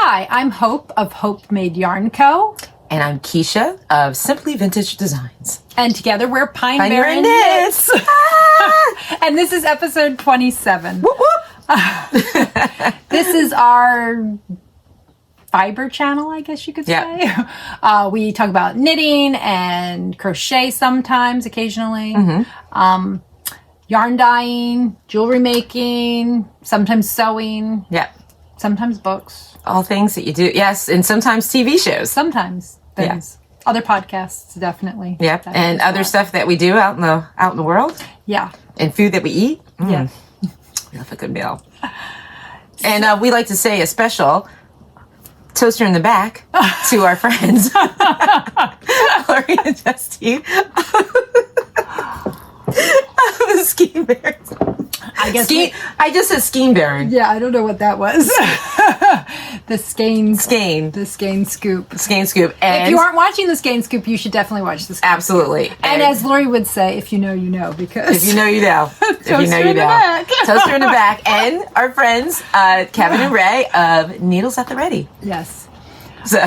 Hi, I'm Hope of Hope Made Yarn Co. And I'm Kiesha of Simply Vintage Designs. And together we're Pine Barren Knits. And this is episode 27. Whoop, whoop. This is our fiber channel, I guess you could say. Yeah. We talk about knitting and crochet sometimes, occasionally. Yarn dyeing, jewelry making, sometimes sewing. Yeah. Sometimes books. All things that you do. Yes. And sometimes TV shows. Sometimes things. Yeah. Other podcasts, definitely. Yep. And other stuff that we do out in the world. Yeah. And food that we eat. Yeah. We love a good meal. And we like to say a special toaster in the back to our friends, Lori and Justine. The Ski Barrens. I guess I just said Ski Barren. Yeah, I don't know what that was. The Skein Scoop. Skein Scoop. And if you aren't watching the Skein Scoop, you should definitely watch the Skein absolutely. Scoop. And as Lori would say, if you know, you know, because if you know, you know. If you know, you know. Toaster in the back. And our friends, Kevin and Ray of Needles at the Ready. Yes. So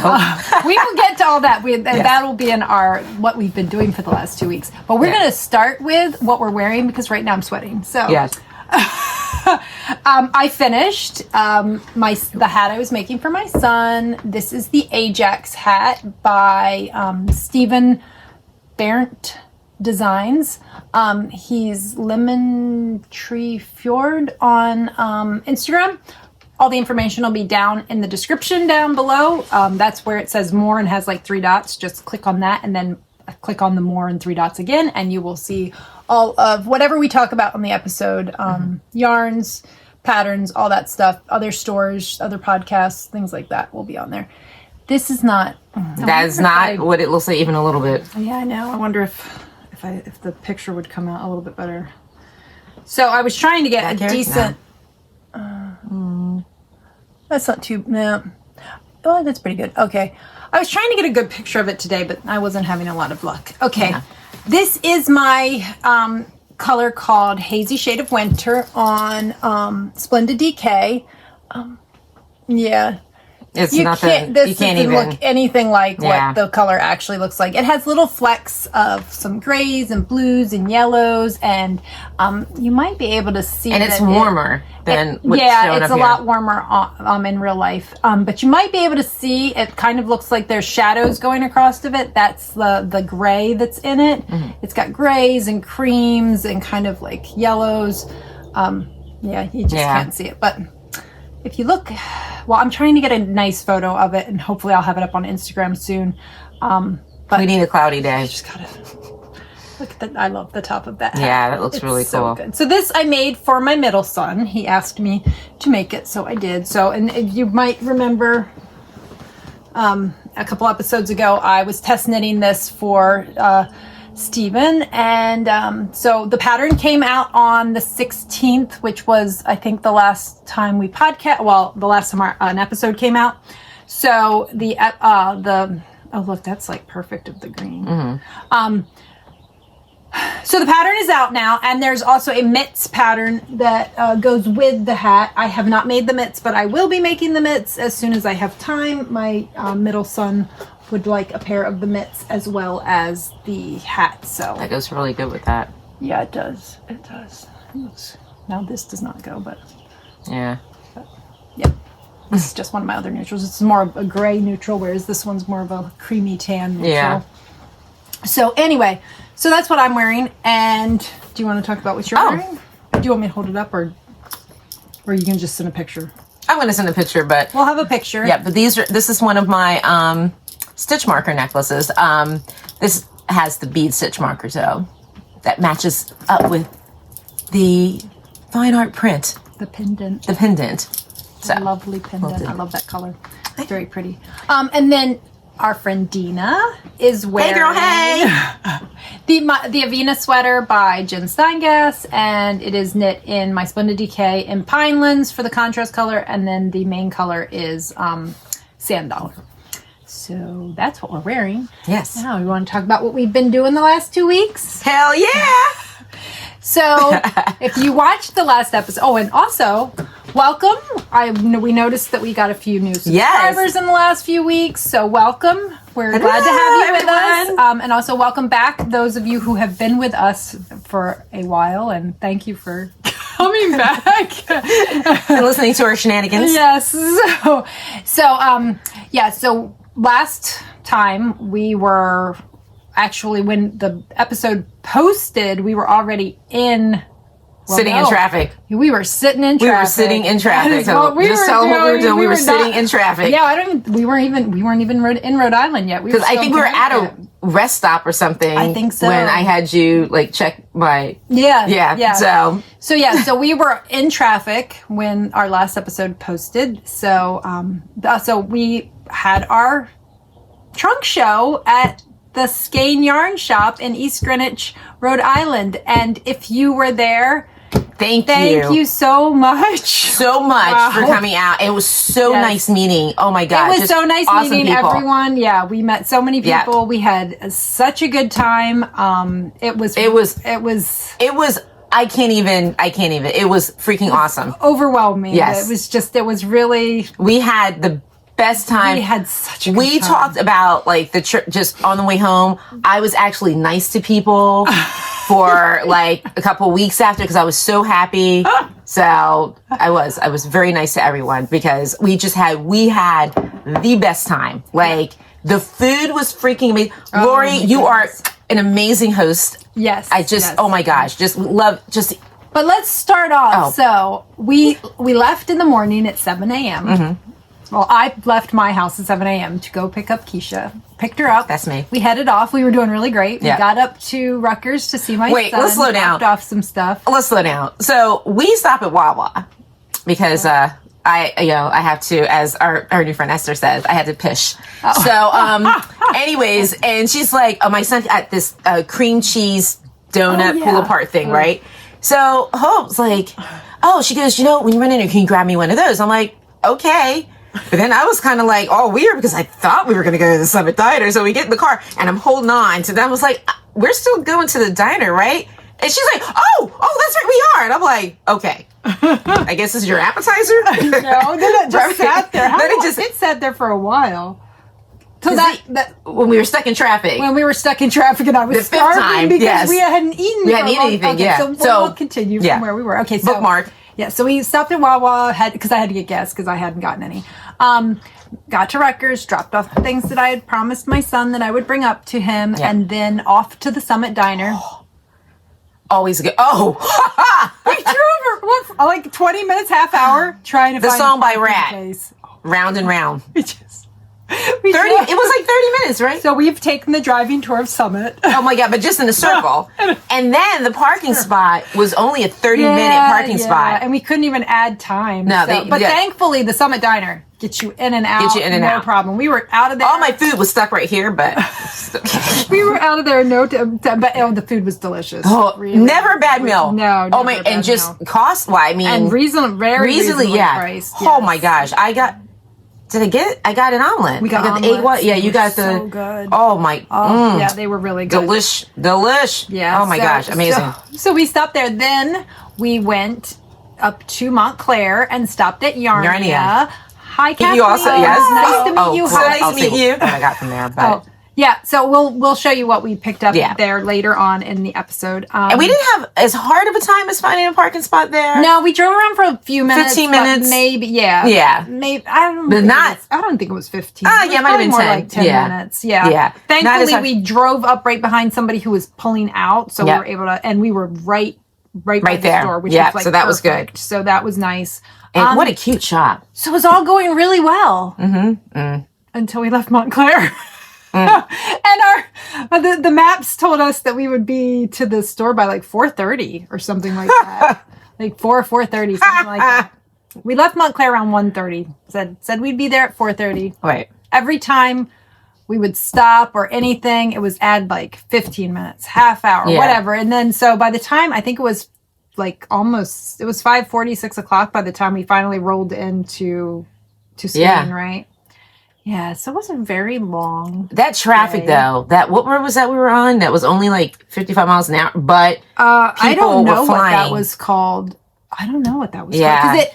we will get to all that. That will be in what we've been doing for the last 2 weeks. But we're going to start with what we're wearing because right now I'm sweating. So yes. I finished the hat I was making for my son. This is the Ajax hat by Barendt Designs. He's Lemon Tree Fjord on Instagram. All the information will be down in the description down below. That's where it says more and has like 3 dots. Just click on that and then click on the more and 3 dots again, and you will see all of whatever we talk about on the episode. Yarns, patterns, all that stuff. Other stores, other podcasts, things like that will be on there. This is not... That is not what it looks like even a little bit. Yeah, I know. I wonder if the picture would come out a little bit better. So I was trying to get a decent... That's not too... No. Oh, that's pretty good. Okay. I was trying to get a good picture of it today, but I wasn't having a lot of luck. Okay. Yeah. This is my color called Hazy Shade of Winter on Splendid DK. Yeah. It's you nothing. This you can't doesn't even look anything like what the color actually looks like. It has little flecks of some grays and blues and yellows, and you might be able to see. And it's warmer than what's showing it's up a lot warmer in real life. But you might be able to see. It kind of looks like there's shadows going across of it. That's the gray that's in it. It's got grays and creams and kind of like yellows. You just can't see it, but. If you look, well, I'm trying to get a nice photo of it, and hopefully I'll have it up on Instagram soon. But we need a cloudy day. I just gotta look at that. I love the top of that hat. Yeah, that looks really so cool. Good. So this I made for my middle son. He asked me to make it, so I did. So, and you might remember a couple episodes ago, I was test knitting this for Stephen, and so the pattern came out on the 16th, which was I think the last time we podcast. Well, the last time an episode came out. So oh look, that's like perfect of the green. So the pattern is out now, and there's also a mitts pattern that goes with the hat. I have not made the mitts, but I will be making the mitts as soon as I have time. My middle son would like a pair of the mitts as well as the hat. So that goes really good with that. Yeah, it does. It does. Now this does not go, but yeah. But, yep. This is just one of my other neutrals. It's more of a gray neutral, whereas this one's more of a creamy tan neutral. Yeah. So anyway, so that's what I'm wearing. And do you want to talk about what you're wearing? Do you want me to hold it up, or you can just send a picture? I'm going to send a picture, but we'll have a picture. Yeah, but this is one of my stitch marker necklaces. This has the bead stitch marker, so that matches up with the fine art print. The pendant. The pendant. So lovely pendant. I love that color. It's very pretty. And then our friend Deana is wearing the Avena sweater by Jeny Staiman, and it is knit in my Splendid DK in Pinelands for the contrast color, and then the main color is Sand Dollar. So that's what we're wearing. Yes. Now we want to talk about what we've been doing the last 2 weeks. Hell yeah! So if you watched the last episode, and also welcome. We noticed that we got a few new subscribers in the last few weeks. So welcome. We're glad to have you with us. And also welcome back those of you who have been with us for a while. And thank you for coming back. And listening to our shenanigans. Yes. So last time we were actually, when the episode posted, we were already in sitting in traffic. We were sitting in traffic. We were sitting in traffic. So just tell them what we were doing. We were sitting in traffic. Yeah, we weren't even in Rhode Island yet. Because I think we were at a rest stop or something. I think so. When I had you check my So we were in traffic when our last episode posted. So we had our trunk show at the Skein Yarn Shop in East Greenwich, Rhode Island. And if you were there, thank you so much. So much for coming out. It was so nice meeting. Oh my God. It was so nice awesome meeting people. everyone. Yeah, we met so many people. Yeah. We had such a good time. It was I can't even. It was freaking awesome. Overwhelming. Yes. It was really. We had the best time. We had such a good time. We talked about the trip just on the way home. I was actually nice to people for a couple weeks after because I was so happy. So I was very nice to everyone because we had the best time. The food was freaking amazing. Lori, you are an amazing host. Yes. Oh my gosh, just love. But let's start off. So we left in the morning at 7 a.m. Mm-hmm. Well, I left my house at 7 a.m. to go pick up Kiesha. Picked her up. That's me. We headed off. We were doing really great. Yeah. We got up to Rutgers to see my son. Wait, let's slow down. Dropped off some stuff. Let's slow down. So we stop at Wawa because I have to, as our new friend Esther says, I had to pish. Oh. So, anyways, and she's like, my son at this cream cheese donut pull apart thing, right? So Hope's like, she goes, when you run in here, can you grab me one of those? I'm like, okay. But then I was kind of all weird because I thought we were going to go to the Summit Diner. So we get in the car and I'm holding on to them. I was like, we're still going to the diner, right? And she's like, oh, that's right, we are. And I'm like, okay. I guess this is your appetizer? No, then it just sat there. It sat there for a while. So that when we were stuck in traffic. When we were stuck in traffic and I was starving because we hadn't eaten. We hadn't eaten anything, So we'll continue from where we were. Okay, so bookmark. Yeah, so we stopped at Wawa because I had to get gas because I hadn't gotten any. Got to Rutgers, dropped off the things that I had promised my son that I would bring up to him, and then off to the Summit Diner. Always good. We drove 20 minutes, half hour trying to find the song by Rat. Place. Round and round. It was 30 minutes, right? So we've taken the driving tour of Summit. Oh my God, but just in a circle. And then the parking spot was only a 30-minute parking spot. And we couldn't even add time. No, but thankfully the Summit Diner gets you in and out. No problem. We were out of there. All my food was stuck right here, but we were out of there but the food was delicious. Oh, really. Never a bad meal. No, oh my, and just cost-wise, and very reasonably priced. Yes. Oh my gosh, I got an omelet. We got the egg one. Yeah, you got so good. Oh my. Yeah, they were really good. Delish. Yeah. Oh my gosh, amazing. So we stopped there. Then we went up to Montclair and stopped at Yarnia. Hi, Kathleen. You also, yes. Nice to meet you. So nice to meet you. What I got from there, but. Yeah, so we'll show you what we picked up there later on in the episode. And we didn't have as hard of a time as finding a parking spot there. No, we drove around for a few minutes. 15 minutes. Maybe, yeah. Yeah. Maybe, I don't think it was 15. It might have been 10. Like 10 minutes. Yeah. Thankfully, we drove up right behind somebody who was pulling out, so we were able to, and we were right by the there. store, which was so that was good. So that was nice. And what a cute shop. So it was all going really well. Until we left Montclair. And the maps told us that we would be to the store by 4:30 or something like that. 4:30, something like that. We left Montclair around 1:30. Said we'd be there at 4:30. Right. Every time we would stop or anything, it was add 15 minutes, half hour, whatever. And then so by the time I think it was almost, it was 5:40, 6 o'clock by the time we finally rolled into Spain, right? Yeah, so it wasn't very long. That traffic, day. though, what road was that we were on? That was only like 55 miles an hour, but I don't know were what that flying. was called. I don't know what that was Yeah. called. Because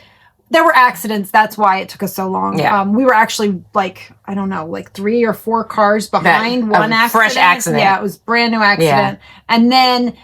there were accidents. That's why it took us so long. Yeah. We were actually like, I don't know, like 3 or 4 cars behind one accident. Fresh accident. Yeah, it was brand new accident. And then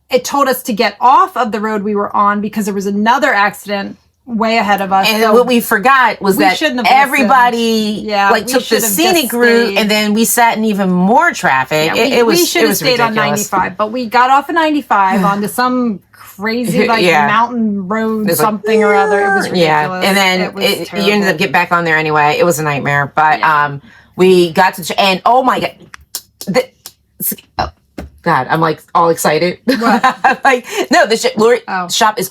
it told us to get off of the road we were on because there was another accident way ahead of us. And so what we forgot was that everybody took the scenic route, and then we sat in even more traffic. Yeah, we should have stayed on 95, but we got off of 95 onto some crazy mountain road, something or other. It was ridiculous. Yeah, and then you ended up getting back on there anyway. It was a nightmare, but we got to and oh my god, I'm like all excited. What? Like no, Lori shop is.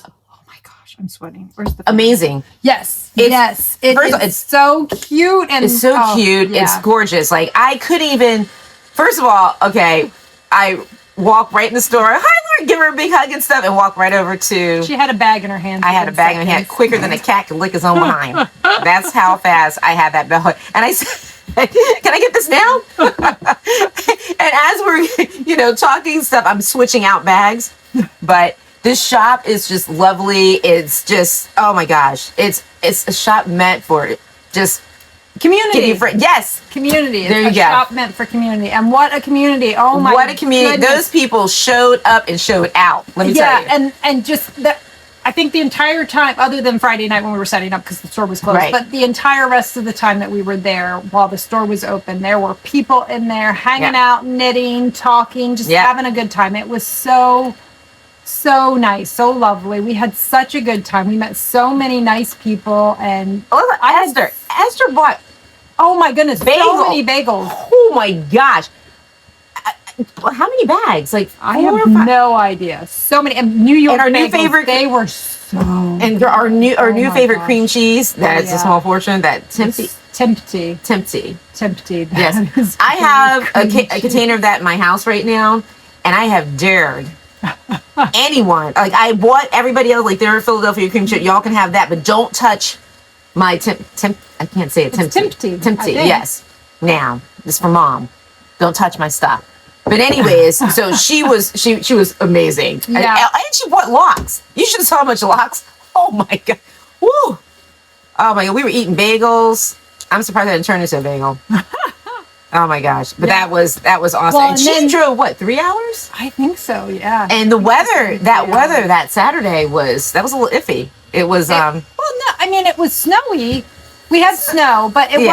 I'm sweating. Where's the amazing? Yes, it's so cute and it's so cute. Yeah. It's gorgeous. Like I couldn't even. First of all, okay, I walk right in the store. Hi, Lori, give her a big hug and stuff, and walk right over to. She had a bag in her hand. I had a bag in my hand quicker than a cat could lick his own behind. That's how fast I had that bell. And I said, "Can I get this now?" And as we're talking stuff, I'm switching out bags, but. This shop is just lovely. It's just, oh my gosh. It's a shop meant for just community. Yes. Community. There you go. Shop meant for community. And what a community. Oh my god. What a community. Goodness. Those people showed up and showed out. Let me tell you. Yeah, and just that. I think the entire time, other than Friday night when we were setting up because the store was closed, but the entire rest of the time that we were there while the store was open, there were people in there hanging out, knitting, talking, just having a good time. It was so nice, so lovely. We had such a good time. We met so many nice people, and Esther bought. Oh my goodness, so many bagels. Oh my gosh, how many bags? Like I have no idea. So many, and New York. And our bagels, new favorite. They were so. And our new favorite cream cheese. That's a small portion. That tempty. Yes, I have a container of that in my house right now, and I have dared. Anyone like I bought everybody else like their Philadelphia cream cheese. Y'all can have that, but don't touch my I can't say it. Tempty. Yes. Now this is for mom. Don't touch my stuff. But anyways, so she was amazing. Yeah. And she bought lox. You should have saw how much lox. Oh my god. Woo. Oh my god. We were eating bagels. I'm surprised I didn't turn into a bagel. Oh my gosh. But that was awesome. Well, and she drove 3 hours? I think so, yeah. And the weather, weather that Saturday was a little iffy. It was well, no, I mean it was snowy. We had snow, but it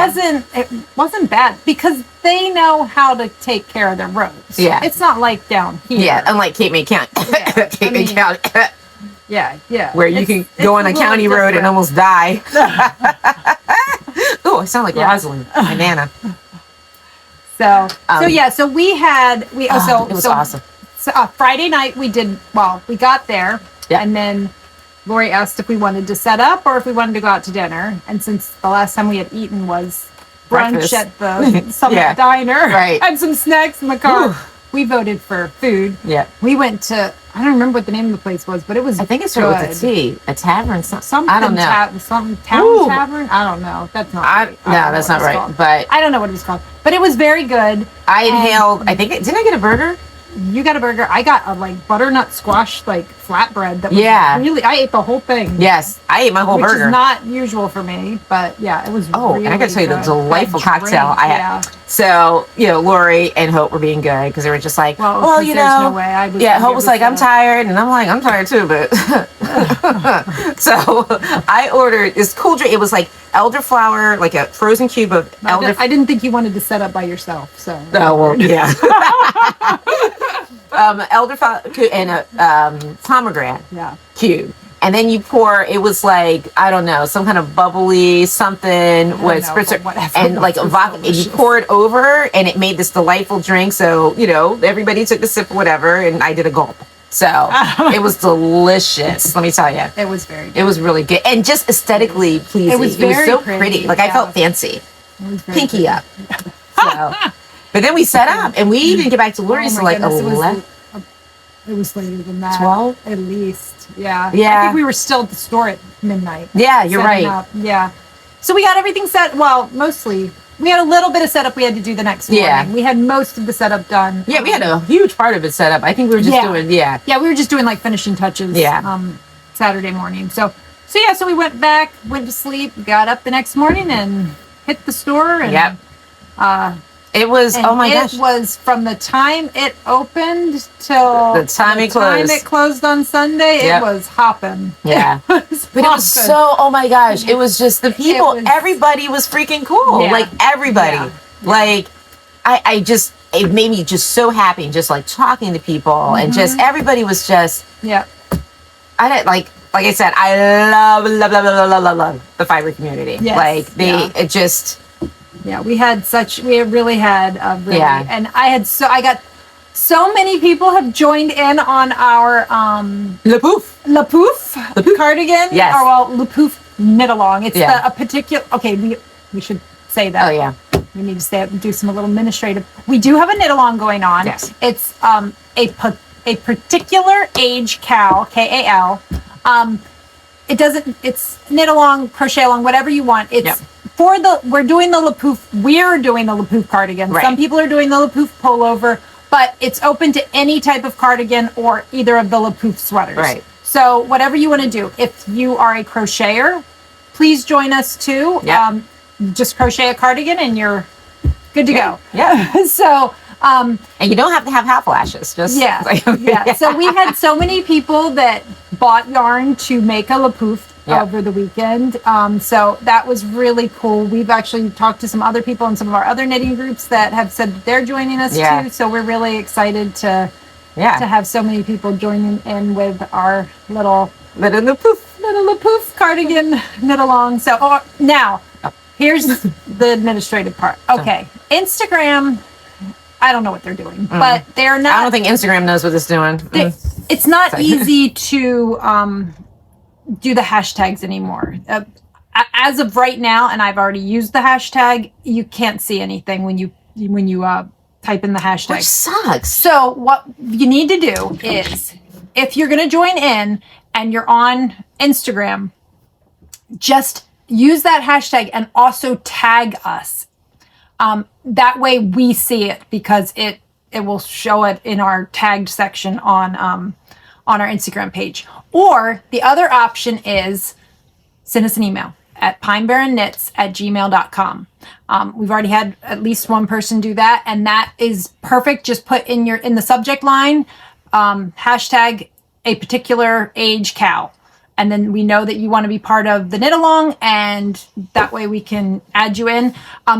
wasn't bad because they know how to take care of their roads. Yeah. It's not like down here. Yeah, unlike Cape May County. Cape May County. Yeah. Where you can go on a county road and almost die. Oh, I sound like Rosalind, my Nana. So we it was awesome. So Friday night we got there and then Lori asked if we wanted to set up or if we wanted to go out to dinner. And since the last time we had eaten was brunch at the Summit Diner and some snacks in the car, we voted for food. Yeah. We went to, I don't remember what the name of the place was, but it was I think it's with a T. A tavern. Something. I don't know. Something town tavern? I don't know. That's not right. No, that's not right. Called. But I don't know what it was called. But it was very good. I inhaled, didn't I get a burger? You got a burger. I got a butternut squash flatbread that was really. I ate the whole thing. Yes, I ate my whole burger. Which is not usual for me, but it was. And I got to tell you the delightful cocktail I had. So Lori and Hope were being good because they were just like, there's no way. Hope was like, I'm tired, and I'm like, I'm tired too, but. So I ordered this cool drink. It was like elderflower, like a frozen cube of elder. I didn't think you wanted to set up by yourself, so. Oh well, yeah. Elderflower and a pomegranate cube. And then you pour, it was like, I don't know, some kind of bubbly something with spritzer and like a vodka. And you pour it over and it made this delightful drink. So, everybody took a sip or whatever and I did a gulp. So it was delicious. Let me tell you. It was very good. It was really good. And just aesthetically pleasing. It was so pretty. Like I felt fancy. Pinky up. So. But then we set up and we didn't get back to Lori's till 11. It was later than that. 12? At least. Yeah. Yeah. I think we were still at the store at midnight. Yeah, you're right. Up. Yeah. So we got everything set. Well, mostly we had a little bit of setup we had to do the next morning. Yeah. We had most of the setup done. Yeah, we had a huge part of it set up. I think we were just doing, Yeah, we were just doing like finishing touches. Saturday morning. So we went back, went to sleep, got up the next morning, and hit the store. And it was, oh my gosh. It was from the time it opened till the time it closed on Sunday. It was hopping. Yeah. But it was so, oh my gosh. It was just the people, everybody was freaking cool. Yeah. Like everybody. Yeah. Like I just, it made me just so happy, just like talking to people and just everybody was just, I didn't like I said, I love the fiber community. Yes. Like it just. Yeah, we really had and I got so many people have joined in on our Le Pouf cardigan. Yes. Or Le Pouf Knitalong. It's a particular, okay, we should say that. Oh yeah. We need to do some little administrative. We do have a Knitalong going on. Yes. It's a particular age Cal, Kal. It's knit along, crochet along, whatever you want. It's we're doing the Le Pouf cardigan. Right. Some people are doing the Le Pouf pullover, but it's open to any type of cardigan or either of the Le Pouf sweaters. Right. So whatever you want to do. If you are a crocheter, please join us too. Yep. Just crochet a cardigan and you're good to go. Yeah. So and you don't have to have half lashes. Just So we had so many people that bought yarn to make a Le Pouf over the weekend. So that was really cool. We've actually talked to some other people in some of our other knitting groups that have said that they're joining us too. So we're really excited to have so many people joining in with our little Le Pouf cardigan knit along. So now here's the administrative part. Okay, Instagram. I don't know what they're doing, but they're not. I don't think Instagram knows what it's doing. It's not easy to do the hashtags anymore. As of right now, and I've already used the hashtag, you can't see anything when you type in the hashtag. Which sucks. So what you need to do is, if you're going to join in and you're on Instagram, just use that hashtag and also tag us. That way we see it because it will show it in our tagged section on our Instagram page. Or the other option is send us an email at pinebarrenknits@gmail.com. We've already had at least one person do that, and that is perfect. Just put in the subject line, hashtag a particular age Cal. And then we know that you want to be part of the knit along, and that way we can add you in.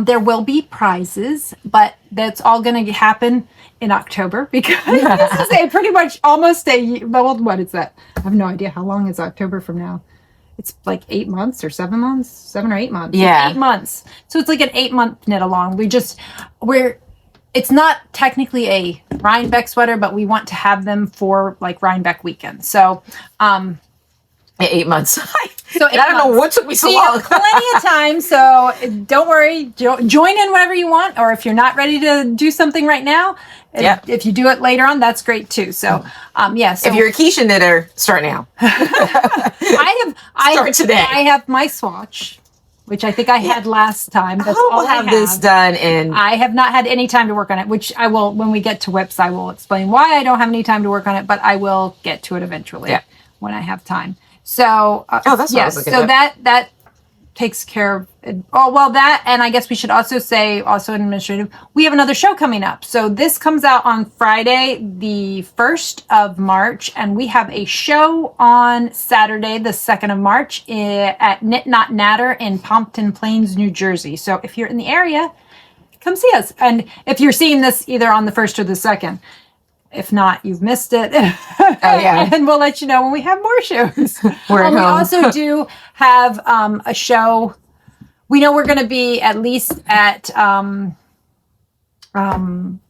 There will be prizes, but that's all going to happen in October because this is pretty much almost well, what is that? I have no idea how long is October from now. It's like 8 months or 7 months, 7 or 8 months. Yeah. 8 months. So it's like an 8-month knit along. It's not technically a Rhinebeck sweater, but we want to have them for like Rhinebeck weekend. So, 8 months. So I don't know what took me so long. Plenty of time, so don't worry. Join in whenever you want, or if you're not ready to do something right now, if you do it later on, that's great too. So, So if you're a Kiesha knitter, start now. Start today. I have my swatch, which I think I had last time. That's all I have. This done I have not had any time to work on it, which I will, when we get to WIPs, I will explain why I don't have any time to work on it, but I will get to it eventually when I have time. So, that's what I was looking at. that takes care of it. That, and I guess we should also say, also administrative, we have another show coming up. So this comes out on Friday, the 1st of March, and we have a show on Saturday, the 2nd of March at Knit Not Natter in Pompton Plains, New Jersey. So if you're in the area, come see us. And if you're seeing this either on the 1st or the 2nd, if not, you've missed it. And we'll let you know when we have more shows. We also do have a show. We know we're going to be at least at the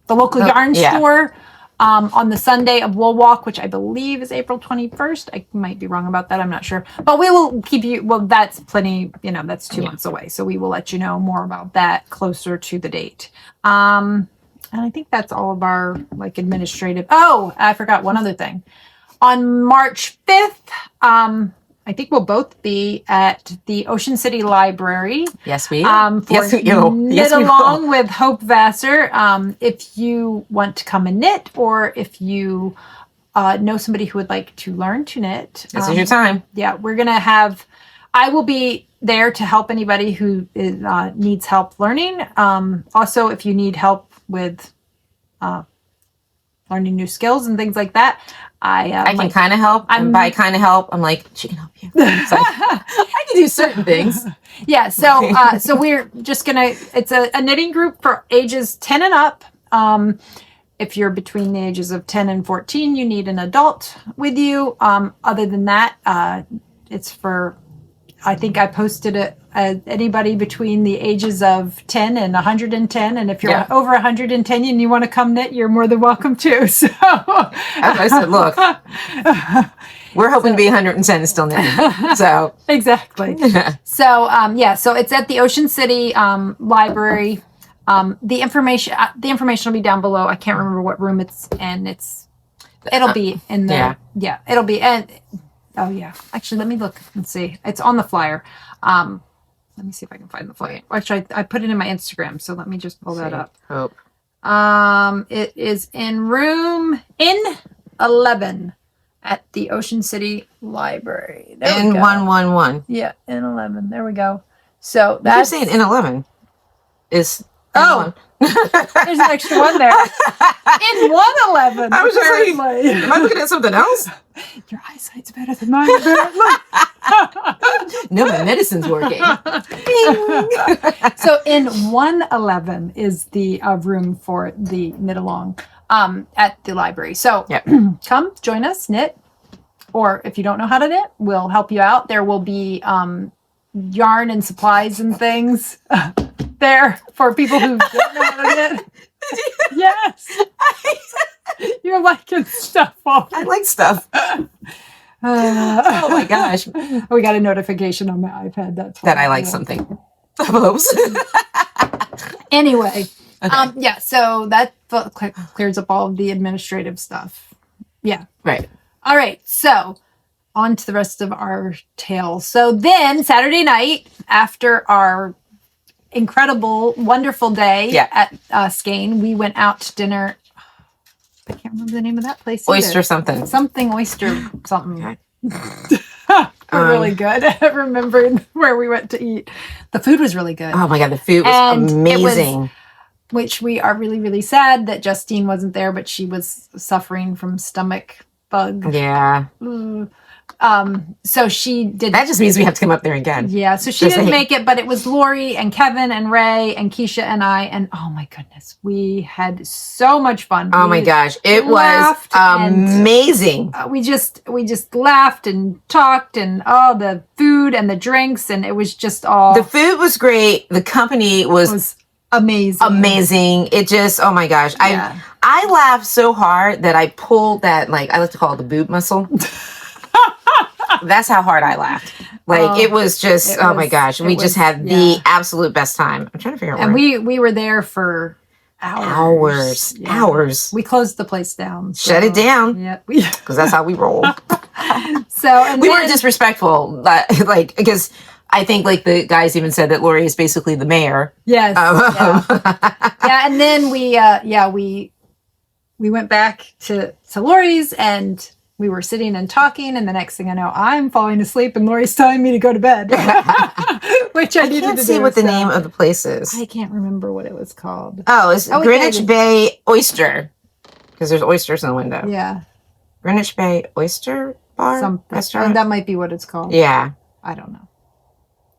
local yarn store on the Sunday of Wool Walk, which I believe is April 21st. I might be wrong about that. I'm not sure. But we will keep you, that's plenty, that's 2 months away. So we will let you know more about that closer to the date. And I think that's all of our administrative. Oh, I forgot one other thing. On March 5th, I think we'll both be at the Ocean City Library. Yes, we for yes, we knit will. along with Hope Vassar. If you want to come and knit, or if you know somebody who would like to learn to knit, This is your time. Yeah, we're gonna have. I will be there to help anybody who needs help learning. Also, if you need help with learning new skills and things like that, I can kind of help. And by kind of help, I'm like, she can help you. It's like, I can do certain things. Yeah. So we're just gonna. It's a knitting group for ages 10 and up. If you're between the ages of 10 and 14, you need an adult with you. Other than that, it's for. I think I posted it as anybody between the ages of 10 and 110. And if you're over 110 and you want to come knit, you're more than welcome to. So as I said, look, we're hoping to be 110 and still knitting. So exactly. So it's at the Ocean City Library. The information will be down below. I can't remember what room it's in. It'll be in the it'll be and. Oh, yeah. Actually, let me look and see. It's on the flyer. Let me see if I can find the flyer. Actually, I put it in my Instagram, so let me just pull that up. Hope. It is in room 11 at the Ocean City Library. There we go. 111. Yeah, in 11. There we go. So that's... You're saying in 11 is... Oh, there's an extra one there. In 111. I was just like, am I looking at something else? Your eyesight's better than mine, apparently. No, my medicine's working. So in 111 is the room for the knit along at the library. So come join us, knit. Or if you don't know how to knit, we'll help you out. There will be yarn and supplies and things there for people who don't know how to knit. Yes. You're liking stuff. I like stuff. Oh my gosh. We got a notification on my iPad. That's that I like something. Oops. Anyway. Okay. So that clears up all of the administrative stuff. Yeah. Right. All right. So on to the rest of our tale. So then Saturday night, after our incredible, wonderful day at Skane, we went out to dinner. I can't remember the name of that place. Oyster something. Something oyster something. Okay. We're really good at remembering where we went to eat. The food was really good. Oh my God, the food was amazing. Which we are really, really sad that Justine wasn't there, but she was suffering from stomach bug. Yeah. So she did. That just means we have to come up there again. Yeah. So she didn't make it, but it was Lori and Kevin and Ray and Kiesha and I. And oh my goodness, we had so much fun. Oh my gosh, it was amazing. We just laughed and talked and the food and the drinks, and it was just all. The food was great. The company was amazing. It just, oh my gosh, I laughed so hard that I pulled that, like, I like to call it the boob muscle. That's how hard I laughed. Like, it was just, my gosh. We just had the absolute best time. I'm trying to figure out and we were there for hours. Hours. We closed the place down. Shut it down. Yeah. Because that's how we roll. So we weren't disrespectful. Like, because I think, like, the guys even said that Lori is basically the mayor. Yes. And then we went back to Lori's, and we were sitting and talking, and the next thing I know, I'm falling asleep, and Lori's telling me to go to bed, which I needed to do. I can't see what the name of the place is. I can't remember what it was called. Oh, it's Greenwich Bay Oyster, because there's oysters in the window. Yeah. Greenwich Bay Oyster Bar? Restaurant? That might be what it's called. Yeah. I don't know.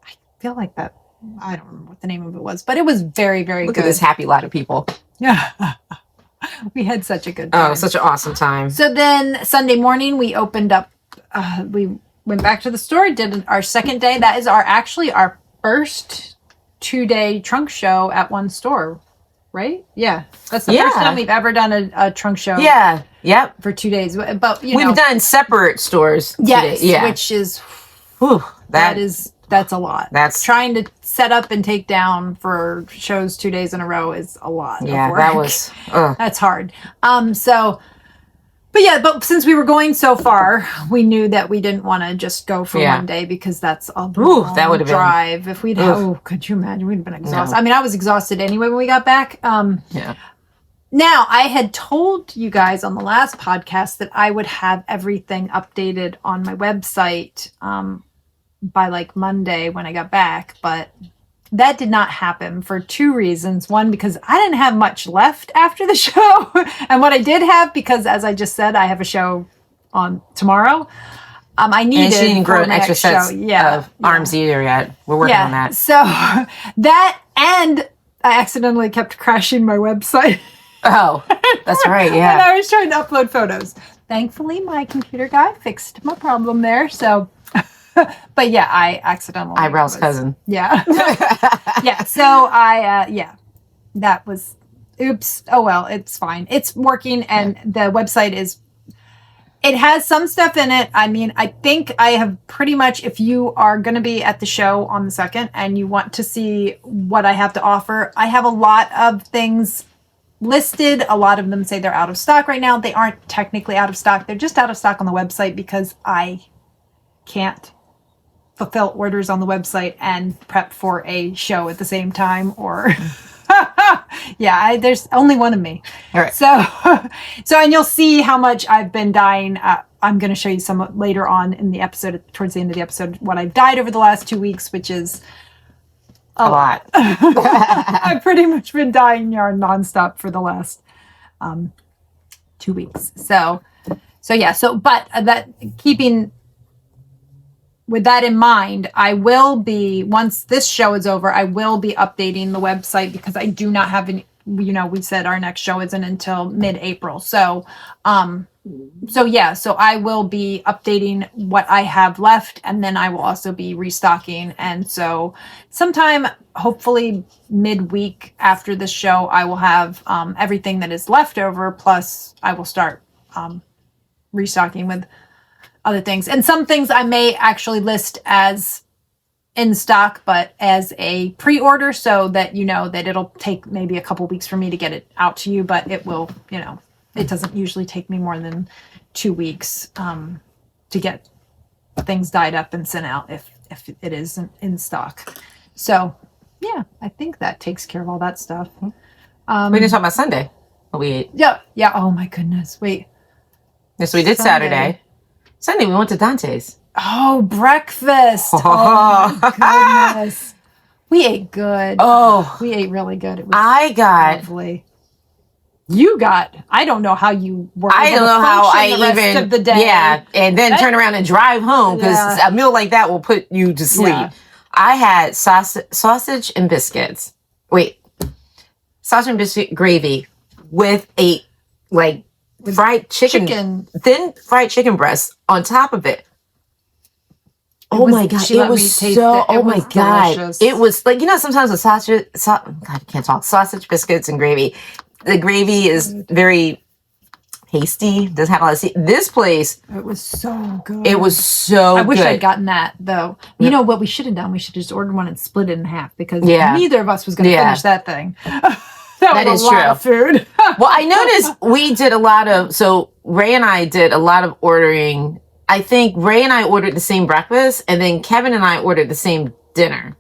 I feel like that. I don't remember what the name of it was, but it was very, very good. Look at this happy lot of people. Yeah. We had such a good time. Oh, such an awesome time. So then Sunday morning we opened up, we went back to the store, did our second day. That is actually our first 2-day trunk show at one store, right? Yeah. That's the first time we've ever done a trunk show. Yeah. Yep. For 2 days. But we've done separate stores. Yes. Which is, that's a lot. That's trying to set up and take down for shows 2 days in a row is a lot. Yeah, of work. that was. That's hard. But but since we were going so far, we knew that we didn't want to just go for one day because that's a long that would have drive. If we'd could you imagine? We'd have been exhausted. No. I mean, I was exhausted anyway when we got back. Yeah. Now, I had told you guys on the last podcast that I would have everything updated on my website by like Monday when I got back, but that did not happen for two reasons. One, because I didn't have much left after the show. And what I did have, because as I just said, I have a show on tomorrow. I needed and she didn't grow an my extra next set of arms either yet. We're working on that. So that, and I accidentally kept crashing my website. Oh, that's right. And Yeah. I was trying to upload photos. Thankfully, my computer guy fixed my problem there. So, but yeah, I accidentally. Eyebrows cousin. Yeah. Yeah. So that was, oops. Oh, well, it's fine. It's working. And the website it has some stuff in it. I mean, I think I have pretty much, if you are going to be at the show on the 2nd and you want to see what I have to offer, I have a lot of things listed. A lot of them say they're out of stock right now. They aren't technically out of stock. They're just out of stock on the website because I can't fulfill orders on the website and prep for a show at the same time, or there's only one of me. All right. So and you'll see how much I've been dying. I'm going to show you some later on in the episode, towards the end of the episode, what I've dyed over the last 2 weeks, which is a lot. I've pretty much been dyeing yarn nonstop for the last 2 weeks. But that, keeping with that in mind, I will be, once this show is over, I will be updating the website because I do not have any, we said our next show isn't until mid-April. So I will be updating what I have left, and then I will also be restocking. And so sometime, hopefully midweek after the show, I will have everything that is left over. Plus I will start restocking with other things. And some things I may actually list as in stock, but as a pre-order, so that you know that it'll take maybe a couple weeks for me to get it out to you, but it will, it doesn't usually take me more than 2 weeks to get things dyed up and sent out if it isn't in stock. So yeah, I think that takes care of all that stuff. We didn't talk about Sunday. We ate. Yeah. Oh my goodness. Wait. Yes, we did Saturday. Sunday, we went to Dante's. Oh, breakfast. Oh, my goodness. We ate good. Oh. We ate really good. It was lovely. You got, I don't know how you were able I don't know how I the rest even, of the day. Yeah, and then turn around and drive home, because a meal like that will put you to sleep. Yeah. I had sausage and biscuits. Sausage and biscuit gravy with a, fried chicken, thin fried chicken breast on top of it. Oh my God. It was so, oh my God. It was sometimes with sausage, God, I can't talk, sausage, biscuits, and gravy. The gravy is very tasty. Doesn't have a lot of seasoning. This place. It was so good. It was so good. I wish I'd gotten that, though. You know what we should have done? We should have just ordered one and split it in half, because neither of us was going to finish that thing. That was a lot of food. Well, I noticed we did a lot of, so Ray and I did a lot of ordering. I think Ray and I ordered the same breakfast, and then Kevin and I ordered the same dinner.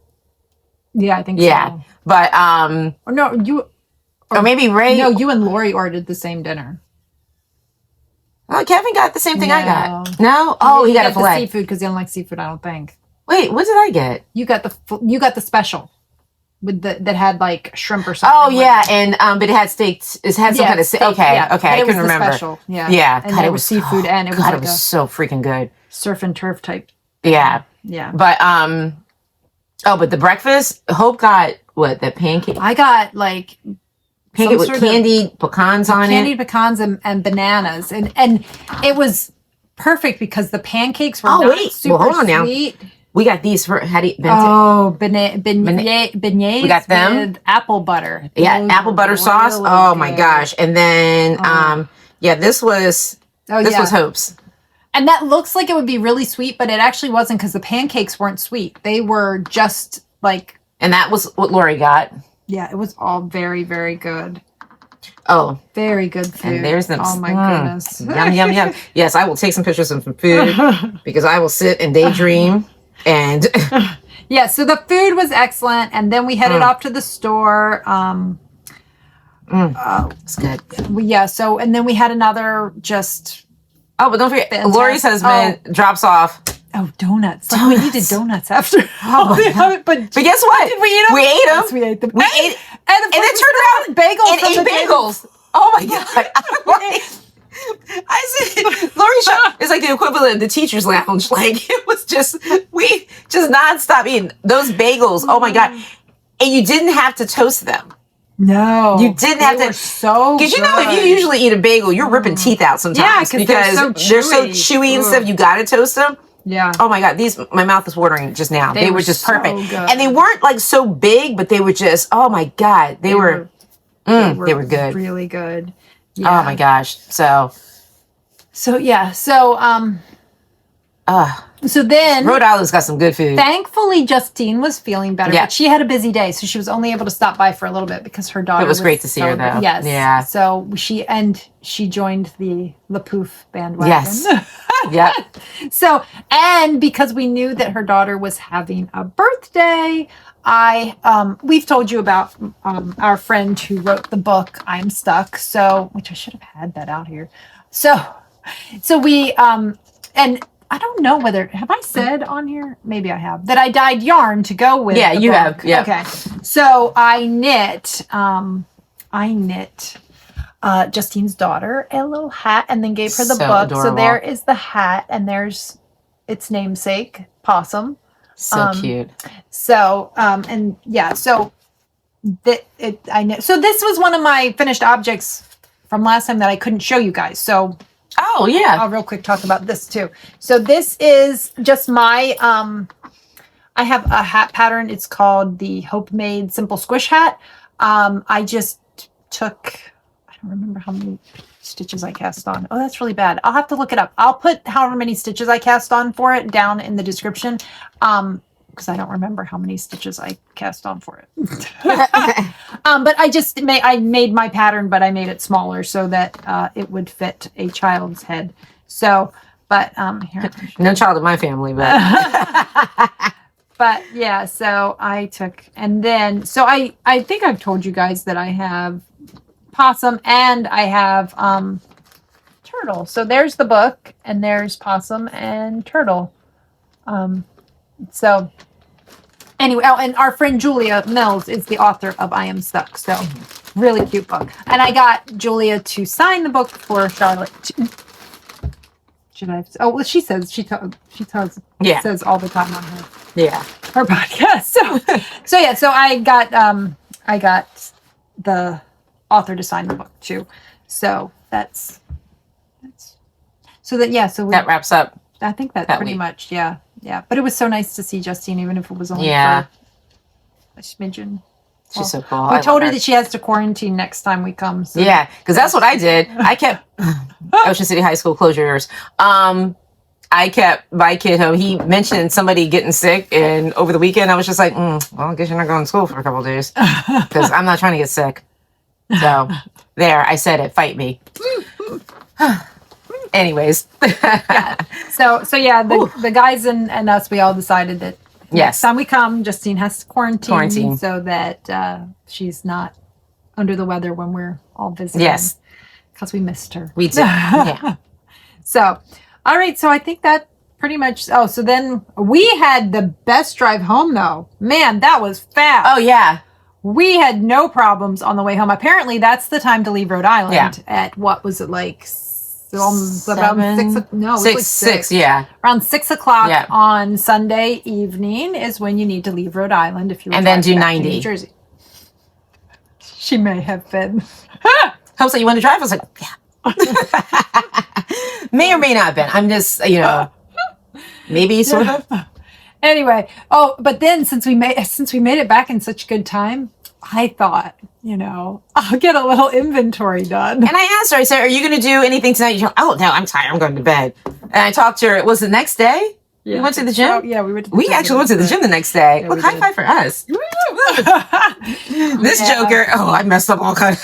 Yeah, I think so. Yeah. But, or maybe Ray. No, you and Lori ordered the same dinner. Oh, Kevin got the same thing I got. No? Oh, he got a filet. The seafood, because he don't like seafood, I don't think. Wait, what did I get? You got the special. With that had shrimp or something. Oh yeah, and but it had steaks. It had some kind of steak. Okay, I couldn't remember. Special. Yeah, yeah. And it was seafood, and it was it was so freaking good. Surf and turf type. Yeah, yeah. But but the breakfast. Hope got what, the pancake. I got pancake with candied pecans on it. Candied pecans and bananas, and it was perfect because the pancakes were not super hold on sweet. Now. We got these for beignets. We got them with apple butter. Yeah, apple butter sauce. Oh my gosh! And then this was Hope's. And that looks like it would be really sweet, but it actually wasn't, because the pancakes weren't sweet. They were just And that was what Lori got. Yeah, it was all very, very good. Oh, very good food. and there's them. Oh my goodness. Yum, yum, yum. Yes, I will take some pictures of some food because I will sit and daydream and. Yeah, so the food was excellent, and then we headed off to the store. It's good. So and then we had another just. Oh, but don't forget, Lori's husband drops off. Oh, donuts! Like we needed donuts after. Oh my God. But guess what? Did we eat them? We ate them. Yes, we ate them. We ate, and then turned around bagels and ate bagels. Oh my God! I said, Lori's shop is like the equivalent of the teacher's lounge. Like it was just we just nonstop eating those bagels. Oh my God! And you didn't have to toast them. No, you didn't have to. So because you know if you usually eat a bagel, you're ripping teeth out sometimes. Yeah, because they're so chewy and stuff. You got to toast them. Yeah. Oh my God, my mouth is watering just now. They were just perfect, good. and they weren't like so big, but they were just. Oh my God, they were good. Really good. Yeah. Oh my gosh. So then Rhode Island's got some good food. Thankfully, Justine was feeling better, Yeah. but she had a busy day, so she was only able to stop by for a little bit because her daughter. It was great to see her, though. Yes. Yeah. So she joined the LaPouffe bandwagon. Yes. Yeah. So, and because we knew that her daughter was having a birthday, we've told you about our friend who wrote the book I'm Stuck, which I should have had that out here. So we and I don't know have I said on here, maybe I have, that I dyed yarn to go with. Yeah, you book. have. Yeah. Okay. So I knit Justine's daughter a little hat and then gave her the book. Adorable. So there is the hat and there's its namesake, Possum. So cute. So I knit. So this was one of my finished objects from last time that I couldn't show you guys. So Oh yeah. I'll real quick talk about this too. So this is just my I have a hat pattern. It's called the Hope Made Simple Squish Hat. I just took, I don't remember how many stitches I cast on. Oh, that's really bad. I'll have to look it up. I'll put however many stitches I cast on for it down in the description. Because I don't remember how many stitches I cast on for it. But I made my pattern, but I made it smaller so that it would fit a child's head. So, but here. No child in my family, but But yeah, so I took, and then, so I think I've told you guys that I have Possum and I have Turtle. So there's the book and there's Possum and Turtle. So anyway, and our friend Julia Mills is the author of I Am Stuck. So really cute book. And I got Julia to sign the book for Charlotte. Should I? Oh, well, she says she says all the time on her podcast. So I got the author to sign the book too. So that's so that wraps up. I think that's that pretty week. much, yeah. But it was so nice to see Justine, even if it was only for a smidgen. She's so cool. We told her that she has to quarantine next time we come. So. Yeah, because that's what I did. I kept Ocean City High School closures. I kept my kid home. He mentioned somebody getting sick, and over the weekend, I was just like, well, I guess you're not going to school for a couple of days because I'm not trying to get sick. So there, I said it. Fight me. Anyways. Yeah. So the guys and us, we all decided that next time we come, Justine has to quarantine. So that she's not under the weather when we're all visiting. Yes. Because we missed her. We did. Yeah. So, all right. So I think that pretty much. So then we had the best drive home, though. Man, that was fast. Oh, yeah. We had no problems on the way home. Apparently, that's the time to leave Rhode Island at what was it like? Around 6. Yeah. Around 6 o'clock on Sunday evening is when you need to leave Rhode Island if you and then do 90. New Jersey. She may have been. Hope so. You want to drive? I was like, yeah. May or may not have been. I'm just, maybe sort of. Anyway, but then since we made it back in such good time, I thought, I'll get a little inventory done. And I asked her, I said, are you going to do anything tonight? She's like, oh, no, I'm tired. I'm going to bed. And I talked to her. Was it the next day? Yeah. We went to the gym? We went to the gym. We actually went to the gym the next day. Yeah, Look, high five for us. This Joker. Oh, I messed up all kinds.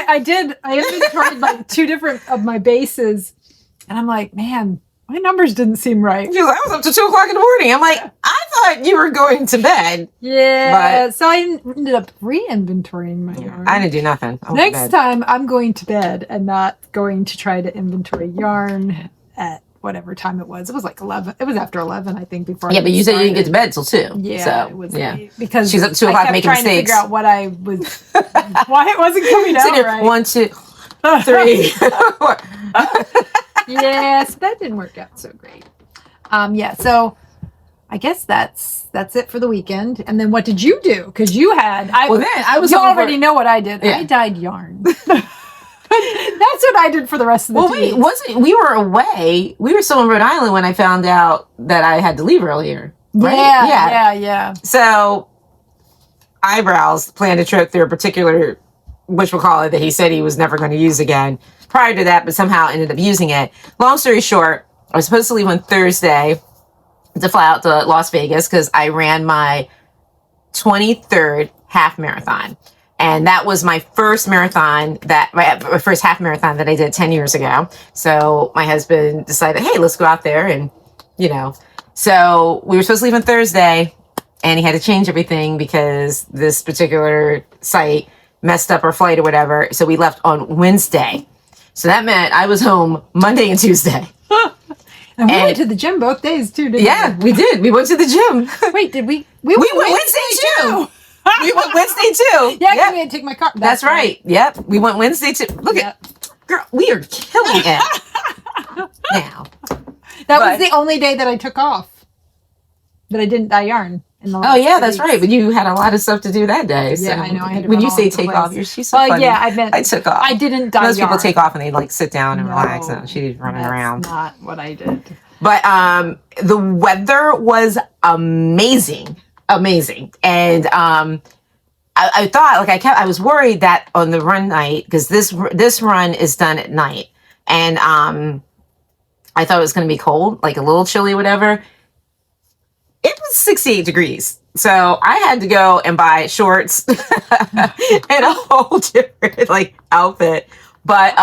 I did. I inventoried like 2 different of my bases, and I'm like, man, my numbers didn't seem right. Because I was up to 2 o'clock in the morning. I'm like, I thought you were going to bed. Yeah. So I ended up re-inventorying my yarn. I didn't do nothing. Next time, I'm going to bed and not going to try to inventory yarn at whatever time it was. It was like 11. It was after 11, I think, before. Yeah, but you said you didn't get to bed till 2. Yeah, so, it was late because she's up 2 o'clock making trying mistakes. to figure out what I was, why it wasn't coming out right. 1, 2, 3, 4. Yes, that didn't work out so great. Yeah, so I guess that's it for the weekend. And then what did you do? Because you had you already know what I did. Yeah. I dyed yarn. That's what I did for the rest of the day. We were away. We were still in Rhode Island when I found out that I had to leave earlier. Right? Yeah. So Eyebrows planned a trip through a particular whatchamacallit that he said he was never going to use again prior to that, but somehow ended up using it. Long story short, I was supposed to leave on Thursday to fly out to Las Vegas because I ran my 23rd half marathon. And that was my first marathon my first half marathon that I did 10 years ago. So my husband decided, hey, let's go out there and, so we were supposed to leave on Thursday and he had to change everything because this particular site messed up our flight or whatever. So we left on Wednesday. So that meant I was home Monday and Tuesday. And we went to the gym both days too, didn't we? Yeah, we did. We went to the gym. Wait, did we? We went Wednesday too. We went Wednesday too. Yeah, because we had to take my car. That's right. Yep. We went Wednesday too. Look at, girl, we are killing it now. That was the only day that I took off. That I didn't dye yarn. Oh yeah, that's right. But you had a lot of stuff to do that day. So yeah, I know. I had to when you say take off, she's so funny. Yeah, I meant I took off. I didn't dye Most yarn. people take off and they like sit down and relax. And she's running around. That's not what I did. But the weather was amazing, and I thought I was worried that on the run night because this run is done at night, and I thought it was going to be cold, like a little chilly, whatever. It was 68 degrees. So I had to go and buy shorts and a whole different outfit. But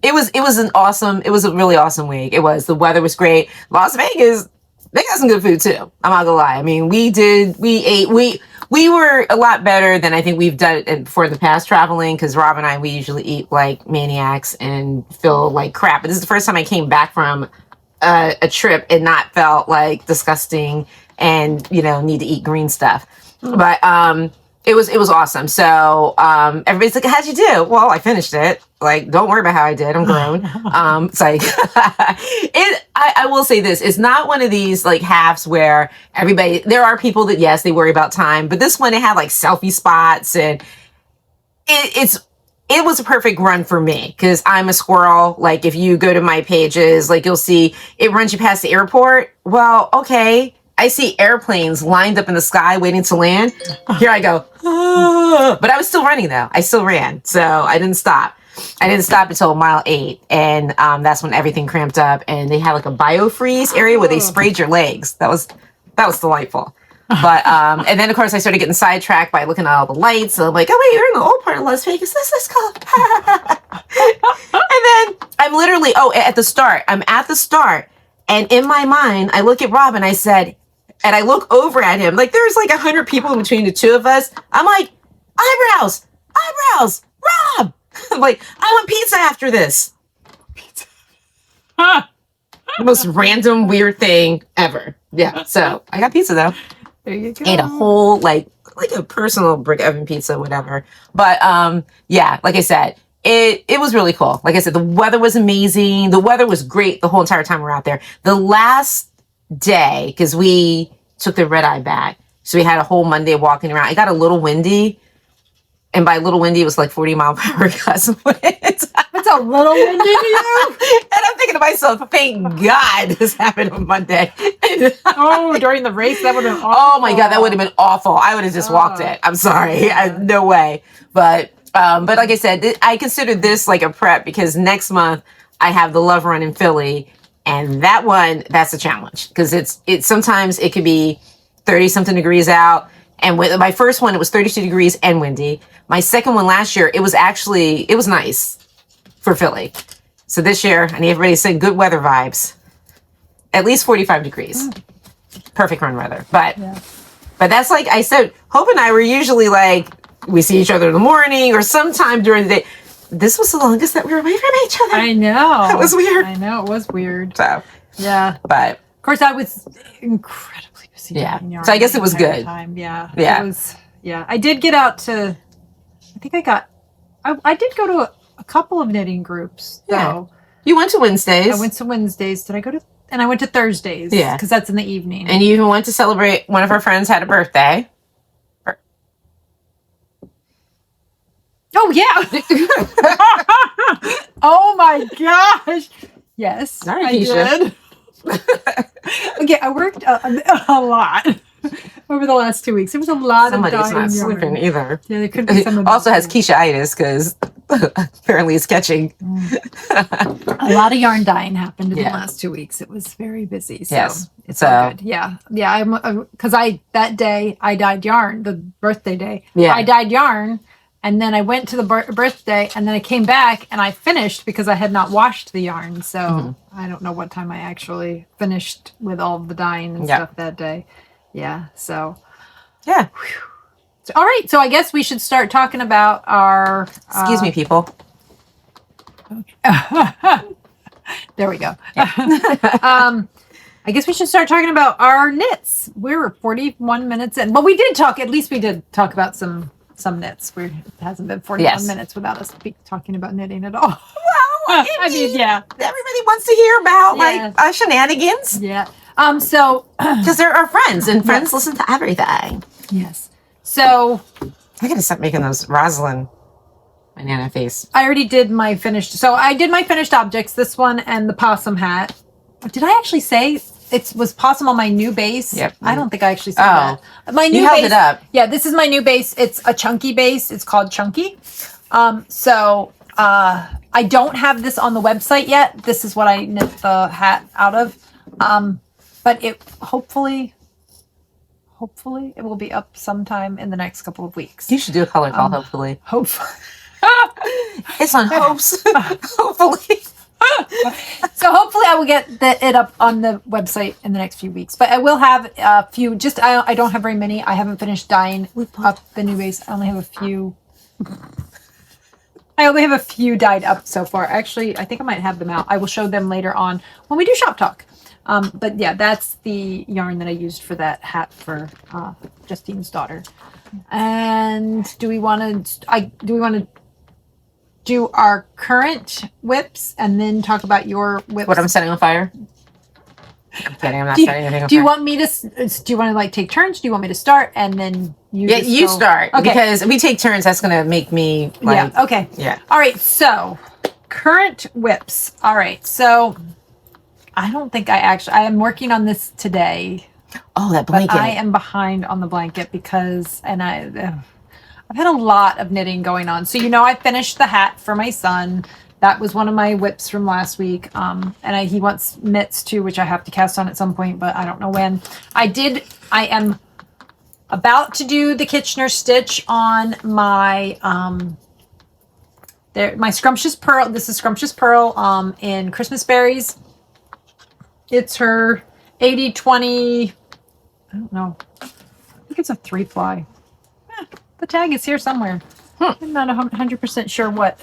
it was a really awesome week. It was. The weather was great. Las Vegas, they got some good food too. I'm not gonna lie. I mean, we ate, we were a lot better than I think we've done it before in the past traveling, because Rob and I, we usually eat like maniacs and feel like crap. But this is the first time I came back from a trip and not felt like disgusting and need to eat green stuff. But it was awesome. So everybody's like, how'd you do? Well, I finished it. Like, don't worry about how I did. I'm grown. It's like I will say this, it's not one of these like halves where there are people that, yes, they worry about time, but this one, it had like selfie spots, and it was a perfect run for me because I'm a squirrel. Like, if you go to my pages, like, you'll see it runs you past the airport. Well, okay. I see airplanes lined up in the sky waiting to land. Here I go. But I was still running though. I still ran. So I didn't stop. I didn't stop until mile 8. And that's when everything cramped up, and they had like a biofreeze area where they sprayed your legs. That was delightful. But and then of course I started getting sidetracked by looking at all the lights. So I'm like, oh wait, you're in the old part of Las Vegas. Let's go. And then I'm literally at the start. I'm at the start, and in my mind I look at Rob and I said, and I look over at him, like there's like 100 people in between the two of us. I'm like, eyebrows, Rob. I'm like, I want pizza after this. Pizza. The most random weird thing ever. Yeah. So I got pizza though. There you go. Ate a whole like a personal brick oven pizza, whatever. But yeah, like I said, it was really cool. Like I said, the weather was amazing. The weather was great the whole entire time we were out there. The last day, because we took the red eye back, so we had a whole Monday walking around. It got a little windy, and by little windy, it was like 40-mile-per-hour gusts of wind. It's a little windy to you? And I'm thinking to myself, thank God this happened on Monday. During the race, that would have been awful. Oh my God, that would have been awful. I would have just walked it. I'm sorry. No way. But like I said, I consider this like a prep, because next month I have the Love Run in Philly, and that's a challenge, because it's sometimes it could be 30 something degrees out, And with my first one, it was 32 degrees and windy. My second one last year, it was nice for Philly. So this year, I need everybody to send good weather vibes. At least 45 degrees. Perfect run weather. But that's like I said, Hope and I were usually like, we see each other in the morning or sometime during the day. This was the longest that we were away from each other. I know. That was weird. I know, it was weird. So, yeah. but of course, I was incredibly busy. Yeah. Doing yarn So I guess it was the entire good. Time. Yeah. Yeah. It was, yeah. I did get out to, I did go to a couple of knitting groups, though. You went to Wednesdays. I went to Wednesdays. Did I go to, and I went to Thursdays. Yeah. Because that's in the evening. And you even went to celebrate, one of our friends had a birthday. Oh, yeah. Oh, my gosh. Yes. Sorry, I Kiesha. did. Okay, I worked a lot over the last 2 weeks. It was a lot Somebody's of dyeing not yarn. sleeping either. Yeah, there could be some of Also that. has Kiesha-itis because apparently it's catching. A lot of yarn dyeing happened in the Yeah. last 2 weeks. It was very busy. So Yes. it's So- all good. Yeah. Yeah. Because that day I dyed yarn, the birthday day. Yeah. I dyed yarn. And then I went to the birthday, and then I came back and I finished because I had not washed the yarn. So I don't know what time I actually finished with all of the dyeing and stuff that day. Yeah. So, Yeah. so, all right. So I guess we should start talking about our. Excuse me, people. There we go. I guess we should start talking about our knits. We're 41 minutes in. Well, we did talk. At least we did talk about some knits. It hasn't been 41 minutes without us talking about knitting at all. Well, I mean, yeah. Everybody wants to hear about Yes. like shenanigans Yeah. So because they're our friends, and friends listen to everything. yes. So I gotta stop making those Rosalind banana face. I already did my finished. So I did my finished objects. This one and the possum hat. Did I actually say it was possum on my new base? Yep. I don't think I actually said that. My new You held base, it up. Yeah, this is my new base. It's a chunky base. It's called Chunky. I don't have this on the website yet. This is what I knit the hat out of. But it hopefully it will be up sometime in the next couple of weeks. You should do a color call, hopefully. Hopefully. It's on hopes. Hopefully. So hopefully I will get it up on the website in the next few weeks. But I will have a few. I don't have very many. I haven't finished dyeing up the new base. I only have a few. I only have a few dyed up so far. Actually, I think I might have them out. I will show them later on when we do shop talk. But yeah, that's the yarn that I used for that hat for Justine's daughter. And do we want to do our current whips and then talk about your whips? What I'm setting on fire? I'm kidding. I'm not setting anything on Do you fire. want me to? Do you want to like take turns? Do you want me to start and then you? Yeah, just you go? start. Okay. Because if we take turns, that's going to make me like... Yeah. Okay. Yeah. All right. So current whips. All right. So I don't think I am working on this today. Oh, that blanket. I am behind on the blanket because, I've had a lot of knitting going on. So, I finished the hat for my son. That was one of my whips from last week. He wants mitts too, which I have to cast on at some point, but I don't know when. I am about to do the Kitchener stitch on my, my Scrumptious Pearl. This is Scrumptious Pearl, in Christmas Berries. It's her 80/20, I don't know. I think it's a 3-ply. The tag is here somewhere. I'm not 100% sure what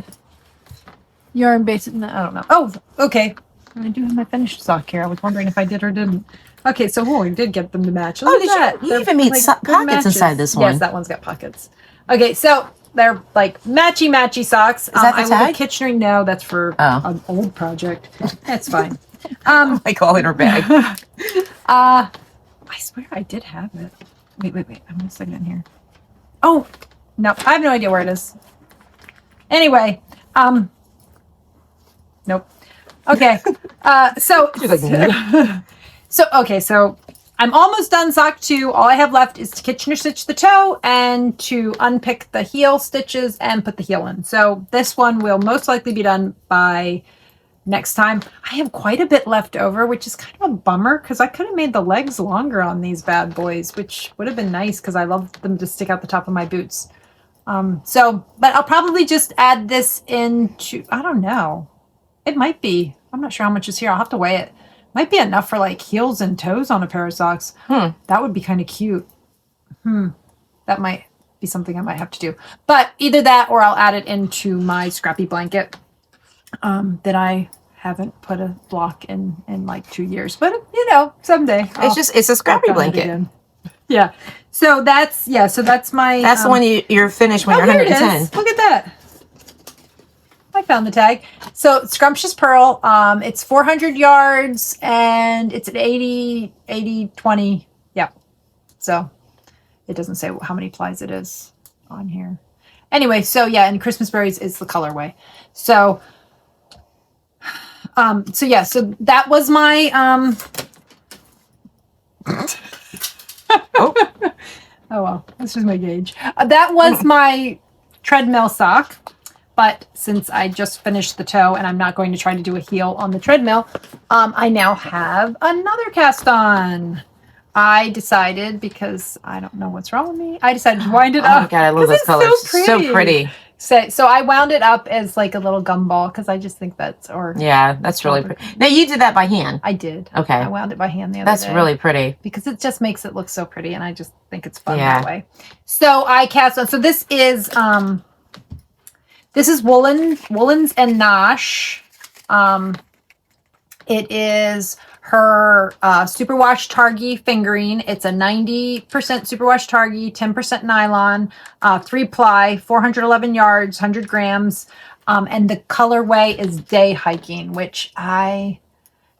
yarn base. I don't know. Oh, okay. I do have my finished sock here. I was wondering if I did or didn't. Okay, so I did get them to match. Look did at that. you They're, even made good pockets matches. inside this one? Yes, that one's got pockets. Okay, so they're like matchy socks. Is that the tag? Kitchener. No, that's for an old project. That's fine. Like all in her bag. I swear I did have it. Wait. I'm gonna stick it in here. Oh, no, I have no idea where it is. Anyway, nope. Okay. So I'm almost done sock 2. All I have left is to Kitchener stitch the toe and to unpick the heel stitches and put the heel in. So this one will most likely be done by next time. I have quite a bit left over, which is kind of a bummer because I could have made the legs longer on these bad boys, which would have been nice because I love them to stick out the top of my boots. But I'll probably just add this into, I don't know. It might be. I'm not sure how much is here. I'll have to weigh it. Might be enough for like heels and toes on a pair of socks. That would be kind of cute. That might be something I might have to do. But either that or I'll add it into my scrappy blanket that I haven't put a block in like 2 years. But, you know, someday. It's a scrappy blanket. Yeah. So that's my... That's the one you're finished when you're 110. Look at that. I found the tag. So Scrumptious Pearl, it's 400 yards and it's at 80, 20. Yeah. So it doesn't say how many plies it is on here. Anyway, so yeah, and Christmas Berries is the colorway. So, so that was my, oh well, this was my gauge. That was my treadmill sock. But since I just finished the toe and I'm not going to try to do a heel on the treadmill, I now have another cast on. I decided, because I don't know what's wrong with me, I decided to wind it up. Oh my God, I love those colors. So pretty. So I wound it up as like a little gumball because I just think that's, yeah, that's really pretty. Now you did that by hand. I did. Okay. I wound it by hand the other day. That's really pretty. Because it just makes it look so pretty and I just think it's fun that way. So I cast on, so this is Woolens and Nosh. It is her superwash Targhee fingering. It's a 90% superwash Targhee, 10% nylon, 3-ply, 411 yards, 100 grams. And the colorway is Day Hiking, which I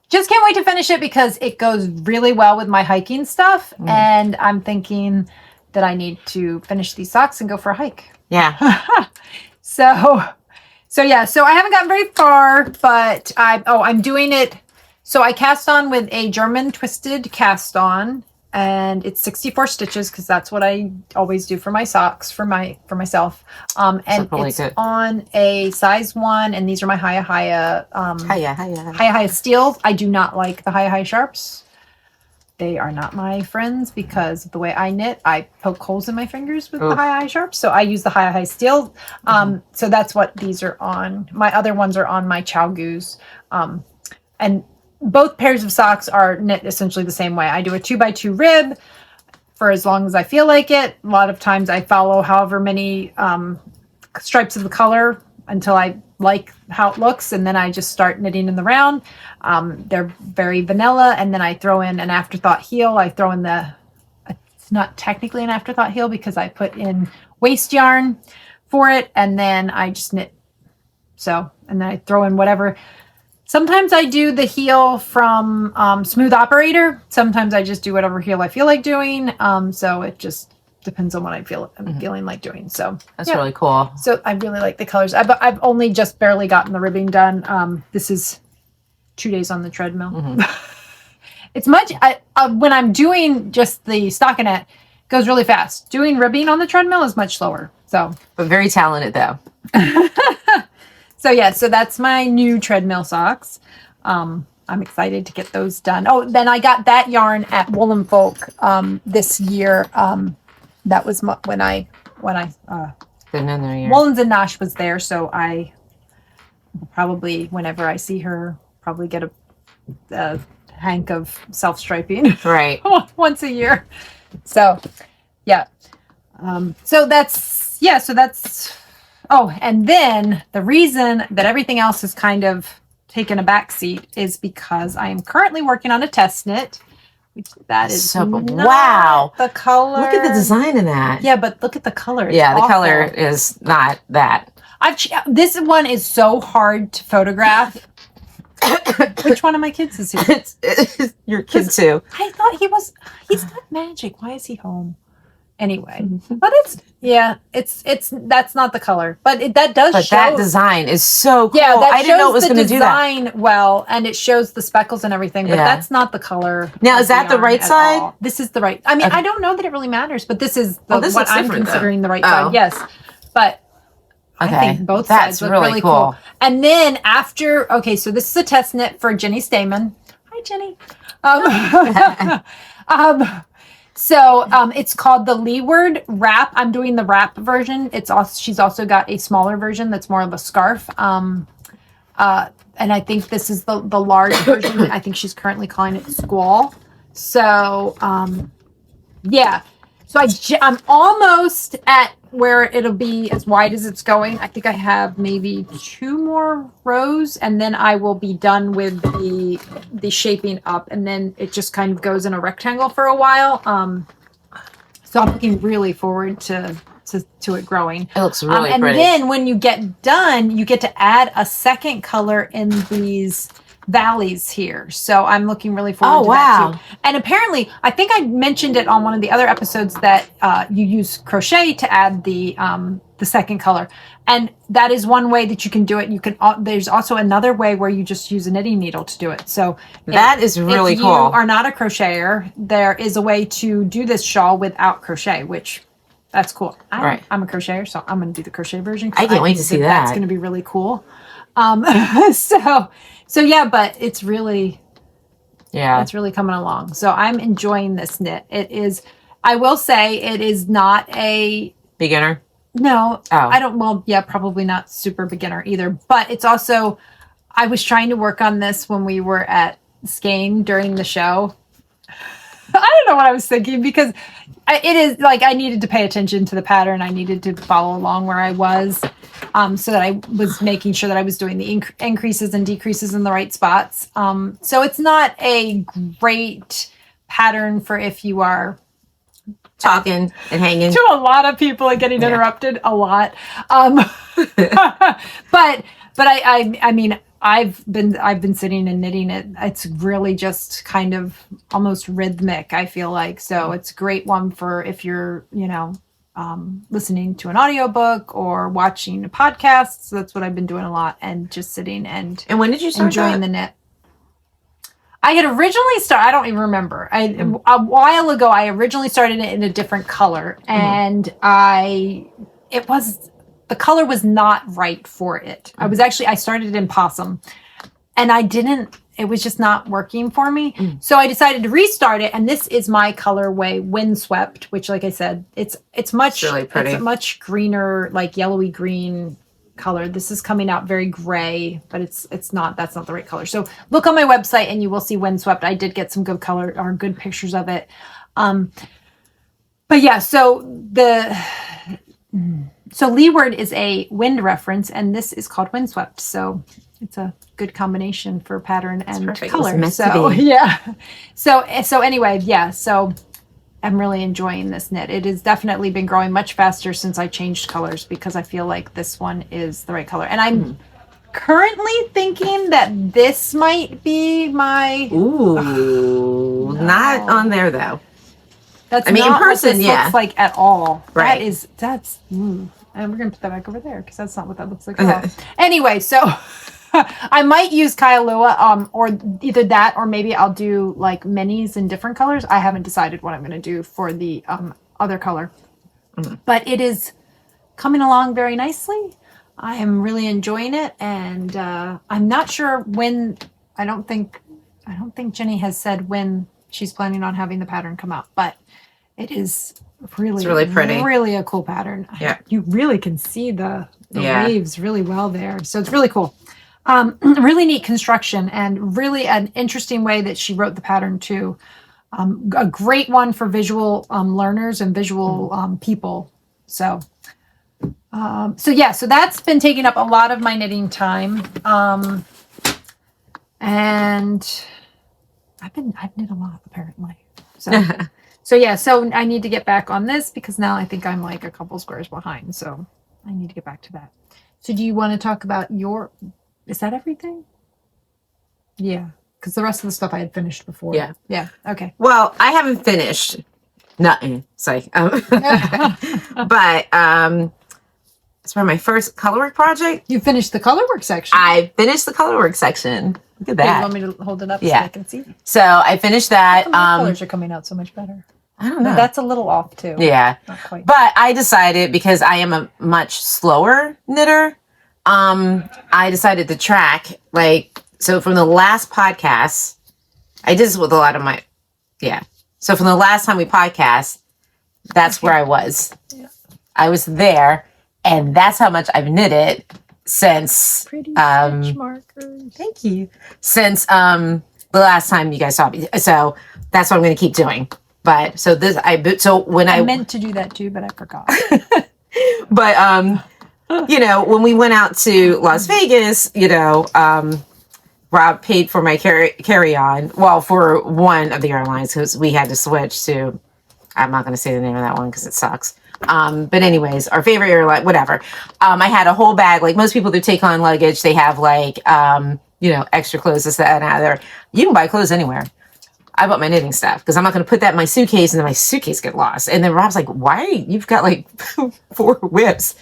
just can't wait to finish it because it goes really well with my hiking stuff. And I'm thinking that I need to finish these socks and go for a hike. Yeah. So I haven't gotten very far, but I'm doing it. So I cast on with a German twisted cast on, and it's 64 stitches because that's what I always do for my socks for myself. And it's on a size 1, and these are my Hiya steels. I do not like the Hiya sharps. They are not my friends because of the way I knit. I poke holes in my fingers with the Hiya sharps. So I use the Hiya steel. So that's what these are on. My other ones are on my Chow Goose. And both pairs of socks are knit essentially the same way. I do a 2x2 rib for as long as I feel like it. A lot of times I follow however many stripes of the color until I like how it looks, and then I just start knitting in the round. They're very vanilla, and then I throw in an afterthought heel. I throw in it's not technically an afterthought heel because I put in waste yarn for it, and then I just knit. So, and then I throw in whatever. Sometimes I do the heel from Smooth Operator. Sometimes I just do whatever heel I feel like doing. So it just depends on what I'm feeling like doing. So that's really cool. So I really like the colors. I've only just barely gotten the ribbing done. This is 2 days on the treadmill. It's much when I'm doing just the stockinette, it goes really fast. Doing ribbing on the treadmill is much slower. So, but very talented though. So yeah, so that's my new treadmill socks. I'm excited to get those done. Oh, then I got that yarn at Woolen Folk this year. That was when I been in there. Woolens and Nosh was there, so I will probably, whenever I see her, probably get a hank of self-striping. Right. Once a year. So yeah. So that's oh, and then the reason that everything else is kind of taken a back seat is because I am currently working on a test knit. That is so not wow. The color. Look at the design in that. Yeah, but look at the color. It's the awful. color is not that. This one is so hard to photograph. Which one of my kids is here? It's your kid too. I thought he's got magic. Why is he home? Anyway, but that's not the color, but that does show. But that design is so cool. Yeah, I didn't know it was going to do that. Design well, and it shows the speckles and everything, but that's not the color. Now, is that the right side? All. This is the right. I mean, I don't know that it really matters, but this is what I'm considering the right side. Yes, but Okay. I think both That's sides look really really cool. cool. And then after, okay, so this is a test knit for Jeny Staiman. Hi, Jenny. It's called the Leeward Wrap. I'm doing the wrap version. She's also got a smaller version that's more of a scarf. And I think this is the large version. I think she's currently calling it Squall. So, yeah. So I'm almost at where it'll be as wide as it's going. I think I have maybe 2 more rows, and then I will be done with the shaping up, and then it just kind of goes in a rectangle for a while. So I'm looking really forward to it growing. It looks really and pretty. then when you get done, you get to add a second color in these valleys here. So I'm looking really forward to that too. And apparently, I think I mentioned it on one of the other episodes that you use crochet to add the second color. And that is one way that you can do it. You can there's also another way where you just use a knitting needle to do it. So that is really cool. If you are not a crocheter, there is a way to do this shawl without crochet, which that's cool. I'm a crocheter, so I'm going to do the crochet version. I can't wait to see that. That's going to be really cool. So yeah, but it's really coming along. So I'm enjoying this knit. It is, I will say it is not a beginner. No, I don't. Well, yeah, probably not super beginner either, but it's also, I was trying to work on this when we were at Skane during the show. I don't know what I was thinking because it is like I needed to pay attention to the pattern. I needed to follow along where I was so that I was making sure that I was doing the increases and decreases in the right spots. So it's not a great pattern for if you are talking and hanging to a lot of people and getting interrupted a lot. But I mean, I've been sitting and knitting it. It's really just kind of almost rhythmic, I feel like. So it's a great one for if you're, listening to an audiobook or watching a podcast. So that's what I've been doing a lot, and just sitting and when did you start enjoying the knit? I had originally started, I don't even remember. A while ago, I originally started it in a different color, and the color was not right for it. I started it in possum, and it was just not working for me. So I decided to restart it, and this is my colorway Windswept, which, like I said, it's really pretty. It's a much greener, like yellowy green color. This is coming out very gray, but that's not the right color. So look on my website and you will see Windswept. I did get some good color or good pictures of it. But yeah, so Leeward is a wind reference, and this is called Windswept. So it's a good combination for pattern and color. So yeah. So anyway, yeah. So I'm really enjoying this knit. It has definitely been growing much faster since I changed colors because I feel like this one is the right color. And I'm currently thinking that this might be my... Ooh, not on there though. That's not in person, what this looks like at all. Right. And we're going to put that back over there because that's not what that looks like at all. Anyway, so... I might use Kailua or either that or maybe I'll do like minis in different colors. I haven't decided what I'm going to do for the other color. But it is coming along very nicely. I am really enjoying it, and I'm not sure when. I don't think Jeny has said when she's planning on having the pattern come out, but it is really pretty. Really a cool pattern. Yeah. You really can see the waves really well there. So it's really cool. Really neat construction, and really an interesting way that she wrote the pattern too. A great one for visual learners and visual people. So that's been taking up a lot of my knitting time. And I've knit a lot apparently. So so I need to get back on this because now I think I'm like a couple squares behind. So I need to get back to that. So do you want to talk about is that everything? Yeah, because the rest of the stuff I had finished before. Yeah. Yeah. Okay. Well, I haven't finished nothing. Sorry. But it's for my first colorwork project. You finished the colorwork section. I finished the colorwork section. Look at that. You want me to hold it up so I can see? So I finished that. How come my colors are coming out so much better? I don't know. That's a little off too. Yeah. Not quite. But I decided, because I am a much slower knitter, I decided to track, like, so from the last podcast, I did this with a lot of my, So from the last time we podcast, that's where I was. Yeah. I was there, and that's how much I've knitted since. Pretty stitch markers. Thank you. Since the last time you guys saw me. So that's what I'm going to keep doing. But so this, when I meant to do that too, but I forgot. But you know, when we went out to Las Vegas, you know, Rob paid for my carry-on. Well, for one of the airlines, because we had to switch to. I'm not going to say the name of that one because it sucks. But anyways, our favorite airline, whatever. I had a whole bag. Like most people who take on luggage, they have like, you know, extra clothes, this, that, and other. You can buy clothes anywhere. I bought my knitting stuff because I'm not going to put that in my suitcase and then my suitcase get lost. And then Rob's like, why? You've got like 4 whips.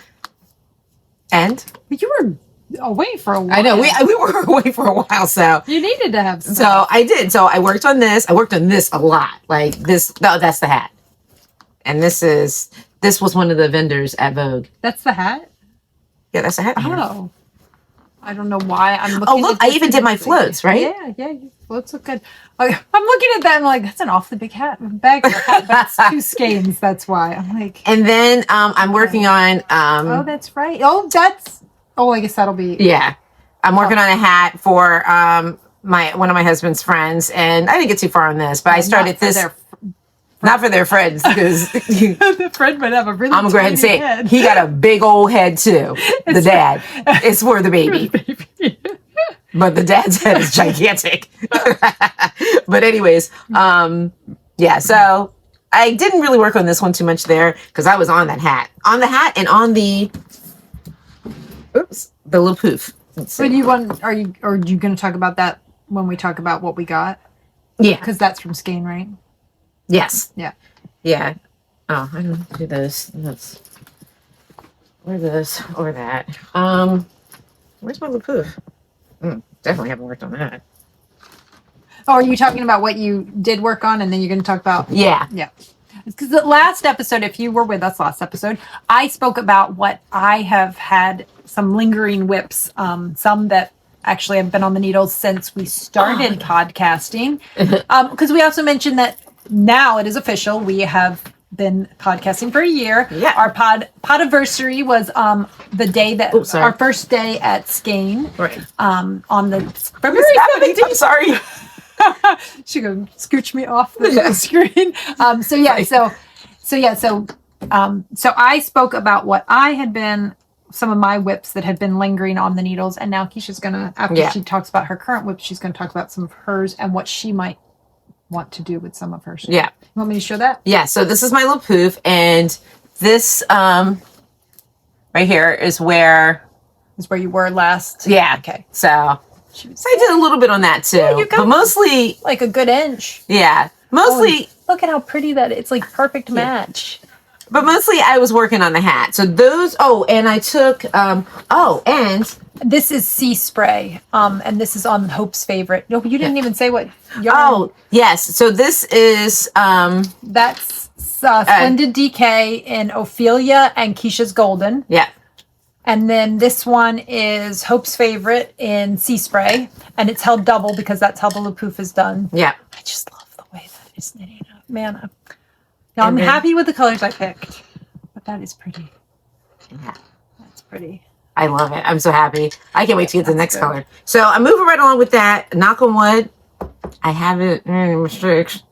And? You were away for a while. I know. We were away for a while, so. You needed to have stuff. So I did. So I worked on this. I worked on this a lot. Like this. No, that's the hat. And this was one of the vendors at Vogue. That's the hat? Yeah, that's the hat. Oh. I don't know why I'm looking. Oh, look, I even did my floats, right? Yeah, your floats look good. I'm looking at that and I'm like, that's an off the big hat bag hat. That's 2 skeins. That's why. I'm like. And then I'm working on oh, that's right. Oh, I guess that'll be. Yeah. I'm working on a hat for one of my husband's friends, and I didn't get too far on this, but I started this. Not for their friends, because the friend might have a really. I'm gonna go ahead and say it. He got a big old head too. The dad. It's for the baby. But the dad's head is gigantic. But anyways, yeah. So I didn't really work on this one too much there because I was on that hat, and on the little poof. So do you want? Are you going to talk about that when we talk about what we got? Yeah, because that's from Skein, right? Yes. Yeah. Yeah. Oh, I don't do this. That's or this or that. Where's my poof? Definitely haven't worked on that. Oh, are you talking about what you did work on, and then you're going to talk about? Yeah. Yeah. Because the last episode, if you were with us last episode, I spoke about what I have had some lingering whips, some that actually have been on the needles since we started podcasting. Because we also mentioned that now it is official. We have been podcasting for a year. Yeah. Our podiversary was the day that our first day at Skein. Right. On the February 17th. I'm sorry. She go scooch me off the screen. So I spoke about what I had been, some of my whips that had been lingering on the needles, and now Kiesha's gonna, after she talks about her current whips, she's gonna talk about some of hers and what she might want to do with some of hers. Yeah. You want me to show that? Yeah. So this is my little poof, and this right here is where you were last. Yeah. Okay. So I did a little bit on that too, but mostly like a good inch. Yeah. Mostly. Look at how pretty that is. It's like perfect match. But mostly I was working on the hat. So those, and I took, and this is Sea Spray. And this is on Hope's favorite. No, you didn't even say what yarn. Oh, yes. So this is, that's Splendid DK in Ophelia and Kiesha's Golden. Yeah. And then this one is Hope's favorite in Sea Spray. And it's held double because that's how the Lapoof is done. Yeah. I just love the way that is knitting up. Man, I'm happy with the colors I picked, but that is pretty. Yeah. That's pretty. I love it. I'm so happy. I can't wait to get to the next color. So I'm moving right along with that. Knock on wood. I haven't any mistakes.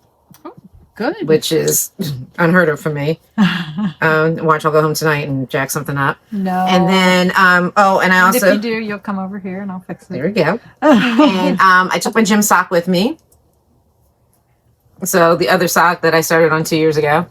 Good. Which is unheard of for me. Watch, I'll go home tonight and jack something up. No. And then, and I also. If you do, you'll come over here and I'll fix it. There we go. And I took my gym sock with me. So the other sock that I started on 2 years ago.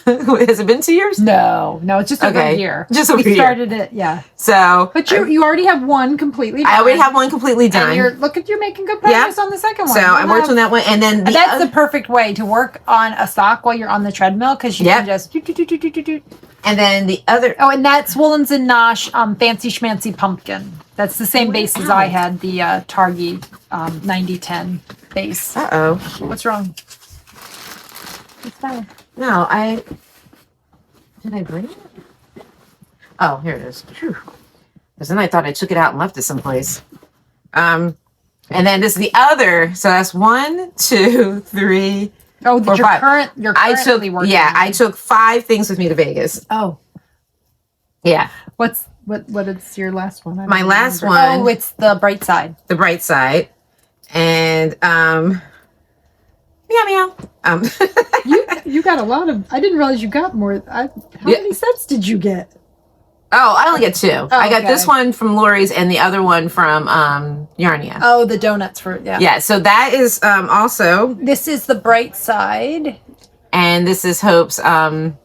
Has it been 2 years? No, it's just over here. Just over here. We started it, yeah. So, but you already have one completely done. I already have one completely done. And you're making good progress on the second one. So I worked on that one, and then that's the perfect way to work on a sock while you're on the treadmill because you can just do. And then the other and that's Woolens and Nosh Fancy Schmancy Pumpkin. That's the same base as I had, the Targi 9010 base. Uh-oh. What's wrong? What's that? No, did I bring it? Oh, here it is. Because then I thought I took it out and left it someplace. And then this is the other. So that's 1, 2, 3. Oh, four, you're five. currently working. Yeah, on. I took 5 things with me to Vegas. Oh, yeah. what is your last one? My last one. Oh, it's the bright side. The bright side, and meow meow. You got a lot of. I didn't realize you got more. How many sets did you get? Oh, I only get 2. I got this one from Lori's and the other one from Yarnia. Oh, the donuts for Yeah, so that is also. This is the bright side. And this is Hope's from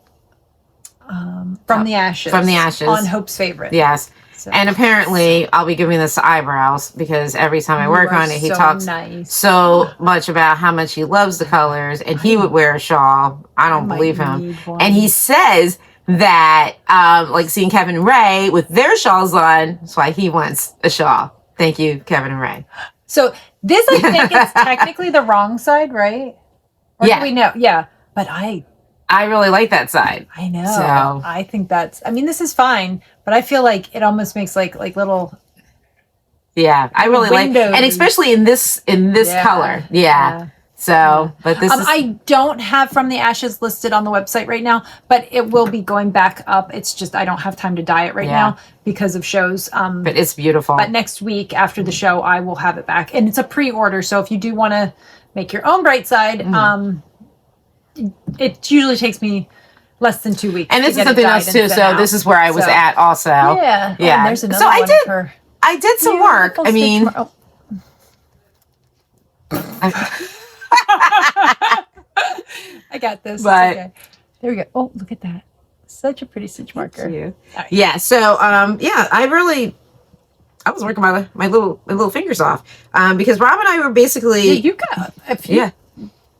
the ashes. From the ashes. On Hope's favorite. Yes. So. And apparently I'll be giving this to Eyebrows because every time I work on it, he talks so much about how much he loves the colors, and he would wear a shawl. I don't believe him. And he says that like seeing Kevin and Ray with their shawls on, that's why he wants a shawl. Thank you, Kevin and Ray. So this, I think, is technically the wrong side, right? Or do we know? Yeah. But I really like that side. I know. So I think I mean, this is fine, but I feel like it almost makes like little. Yeah, I really windows. like, and especially in this color. Yeah. So, but this is... I don't have From the Ashes listed on the website right now, but it will be going back up. It's just I don't have time to dye it right now because of shows. But it's beautiful. But next week after the show, I will have it back, and it's a pre-order. So if you do want to make your own bright side, it usually takes me less than 2 weeks. And this is something else too. So this is where I was at also. Yeah. Yeah. And there's another so one I did some work. I mean. I got this. But okay. There we go. Oh, look at that. Such a pretty stitch marker. Thank you. Right. Yeah. So, I was working my little fingers off because Rob and I were basically. Yeah, you got a few. Yeah.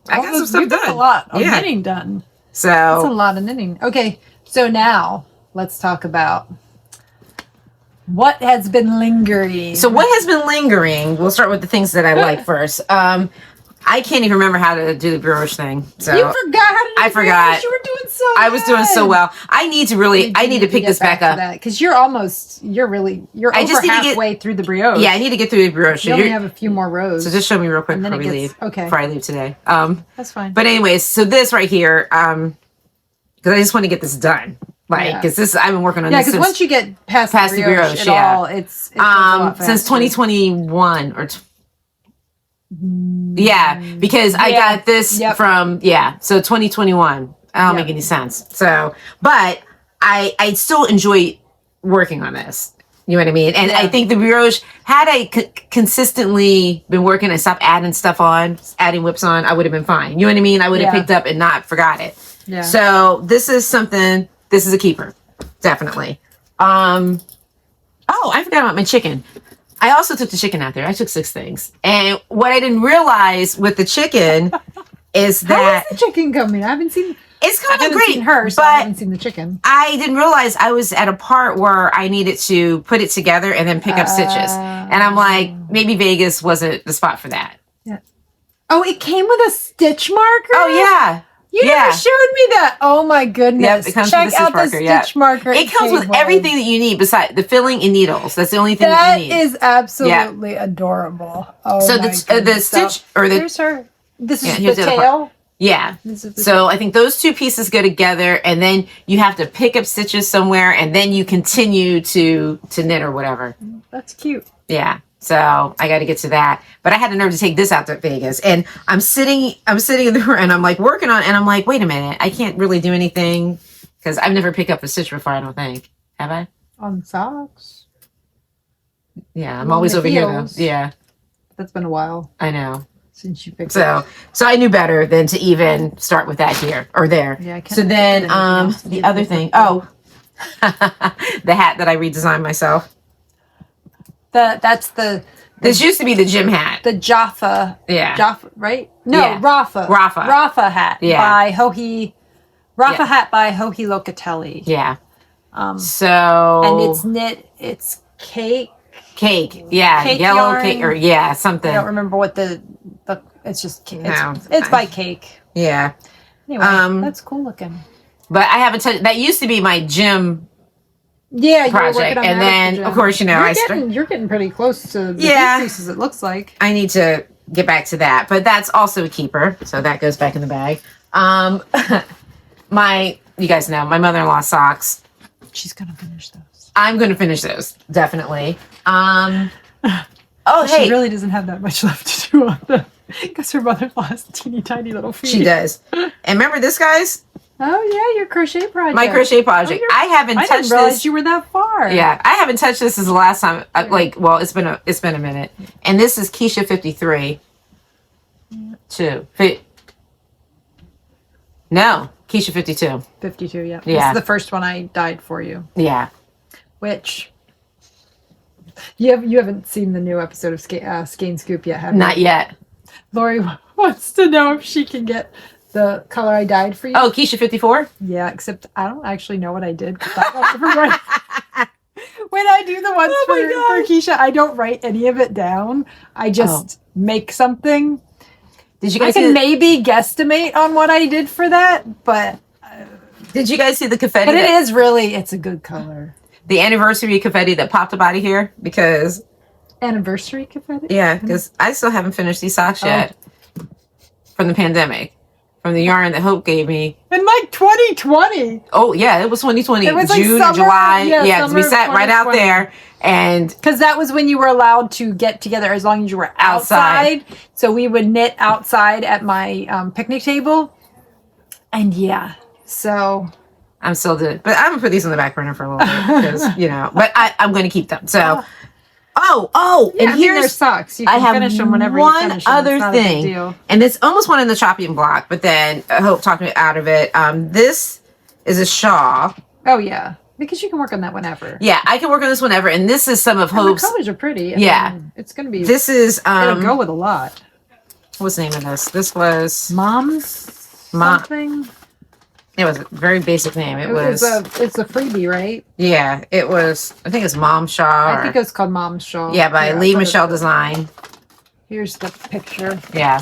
I got some stuff done. A lot of knitting done. So that's a lot of knitting. Okay. So now let's talk about what has been lingering. So what has been lingering? We'll start with the things that I like first. I can't even remember how to do the brioche thing. So you forgot how to do I forgot. brioche. You were doing so I was doing so well. I need to pick this back up. Because you're over halfway through the brioche. Yeah, I need to get through the brioche. You only have a few more rows. So just show me real quick before we leave. Okay. Before I leave today. That's fine. But anyways, so this right here, because I just want to get this done. Because I've been working on this. Yeah, because once you get past the brioche, it's since 2021 or. Because I got this from so 2021. I don't make any sense. So, but I still enjoy working on this. You know what I mean? And I think the brioche, had I consistently been working and stopped adding stuff on, adding whips on, I would have been fine. You know what I mean? I would have picked up and not forgot it. Yeah. So this is something. This is a keeper, definitely. Oh, I forgot about my chicken. I also took the chicken out there. I took 6 things. And what I didn't realize with the chicken is that... How is the chicken coming? I haven't seen... It's coming great. Seen her, so I haven't seen the chicken. I didn't realize I was at a part where I needed to put it together and then pick up stitches. And I'm like, maybe Vegas wasn't the spot for that. Yeah. Oh, it came with a stitch marker? Oh, yeah. You never showed me that. Oh my goodness. Yep, it comes Check with the out the stitch marker. It comes with everything that you need besides the filling and needles. That's the only thing that you need. That is absolutely adorable. Oh, so the stitch or the here's her. This is the tail. Yeah. So I think those 2 pieces go together, and then you have to pick up stitches somewhere, and then you continue to knit or whatever. That's cute. Yeah. So I got to get to that, but I had the nerve to take this out to Vegas, and I'm sitting in there, and I'm like working on it, and I'm like, wait a minute, I can't really do anything because I've never picked up a stitch before. I don't think, have I? On socks. Yeah, I'm always over here though. Yeah, that's been a while. I know. Since you picked up. So I knew better than to even start with that here or there. Yeah. So then the other thing. Oh, the hat that I redesigned myself. This used to be the gym hat. The Jaffa. Yeah. Jaffa, right? No, Rafa. Rafa hat by Hohi. Rafa hat by Hohi Locatelli. Yeah. And it's knit. It's cake. Yeah. Cake yellow yarn. cake or something. I don't remember what the it's just it's by Cake. Yeah. Anyway, that's cool looking. But I haven't touched. That used to be my gym. Yeah, Project, and then of course you're getting pretty close to the pieces. It looks like I need to get back to that, but that's also a keeper, so that goes back in the bag. You guys know my mother-in-law's socks. She's gonna finish those. I'm gonna finish those definitely. She really doesn't have that much left to do on them because her mother-in-law has teeny tiny little feet. She does. And remember this, guys? Oh yeah, your crochet project. My crochet project. I haven't touched this. I didn't realize you were that far. Yeah, I haven't touched this since the last time. It's been a minute. And this is Kiesha 53. No, Kiesha 52. 52. Yeah. Yeah. This is the first one I dyed for you. Yeah. Which you haven't seen the new episode of Skein Scoop yet, have you? Not yet. Lori wants to know if she can get the color I dyed for you. Oh, Kiesha 54? Yeah, except I don't actually know what I did. I don't ever write. When I do the ones for Kiesha, I don't write any of it down. I just make something. Did you guys I can maybe guesstimate on what I did for that, but... Did you guys see the confetti? But it's a good color. The anniversary confetti that popped up out of here? Because... Anniversary confetti? Yeah, because I still haven't finished these socks yet. From the pandemic. From the yarn that Hope gave me. In like 2020. Oh, yeah, it was 2020. It was June, like summer, July. Yeah, summer we sat right out there. And because that was when you were allowed to get together as long as you were outside. So we would knit outside at my picnic table. And so... I'm still doing it. But I'm going to put these on the back burner for a little bit. Because, but I'm going to keep them. So... and here's socks. You can finish them whenever you finish them. Other thing, and it's almost one in the chopping block, but then Hope talked me out of it. This is a shawl. Oh yeah, because you can work on that whenever. Yeah, I can work on this whenever, and this is some of Hope's. The colors are pretty. I mean, it's gonna be. This is. It'll go with a lot. What's the name of this? This was Mom's something. It was a very basic name. It's a freebie, right? Yeah, it was. I think it's Mom's Shawl. I think it's called Mom's Shawl. Yeah, by Lee Michelle Design. Here's the picture. Yeah.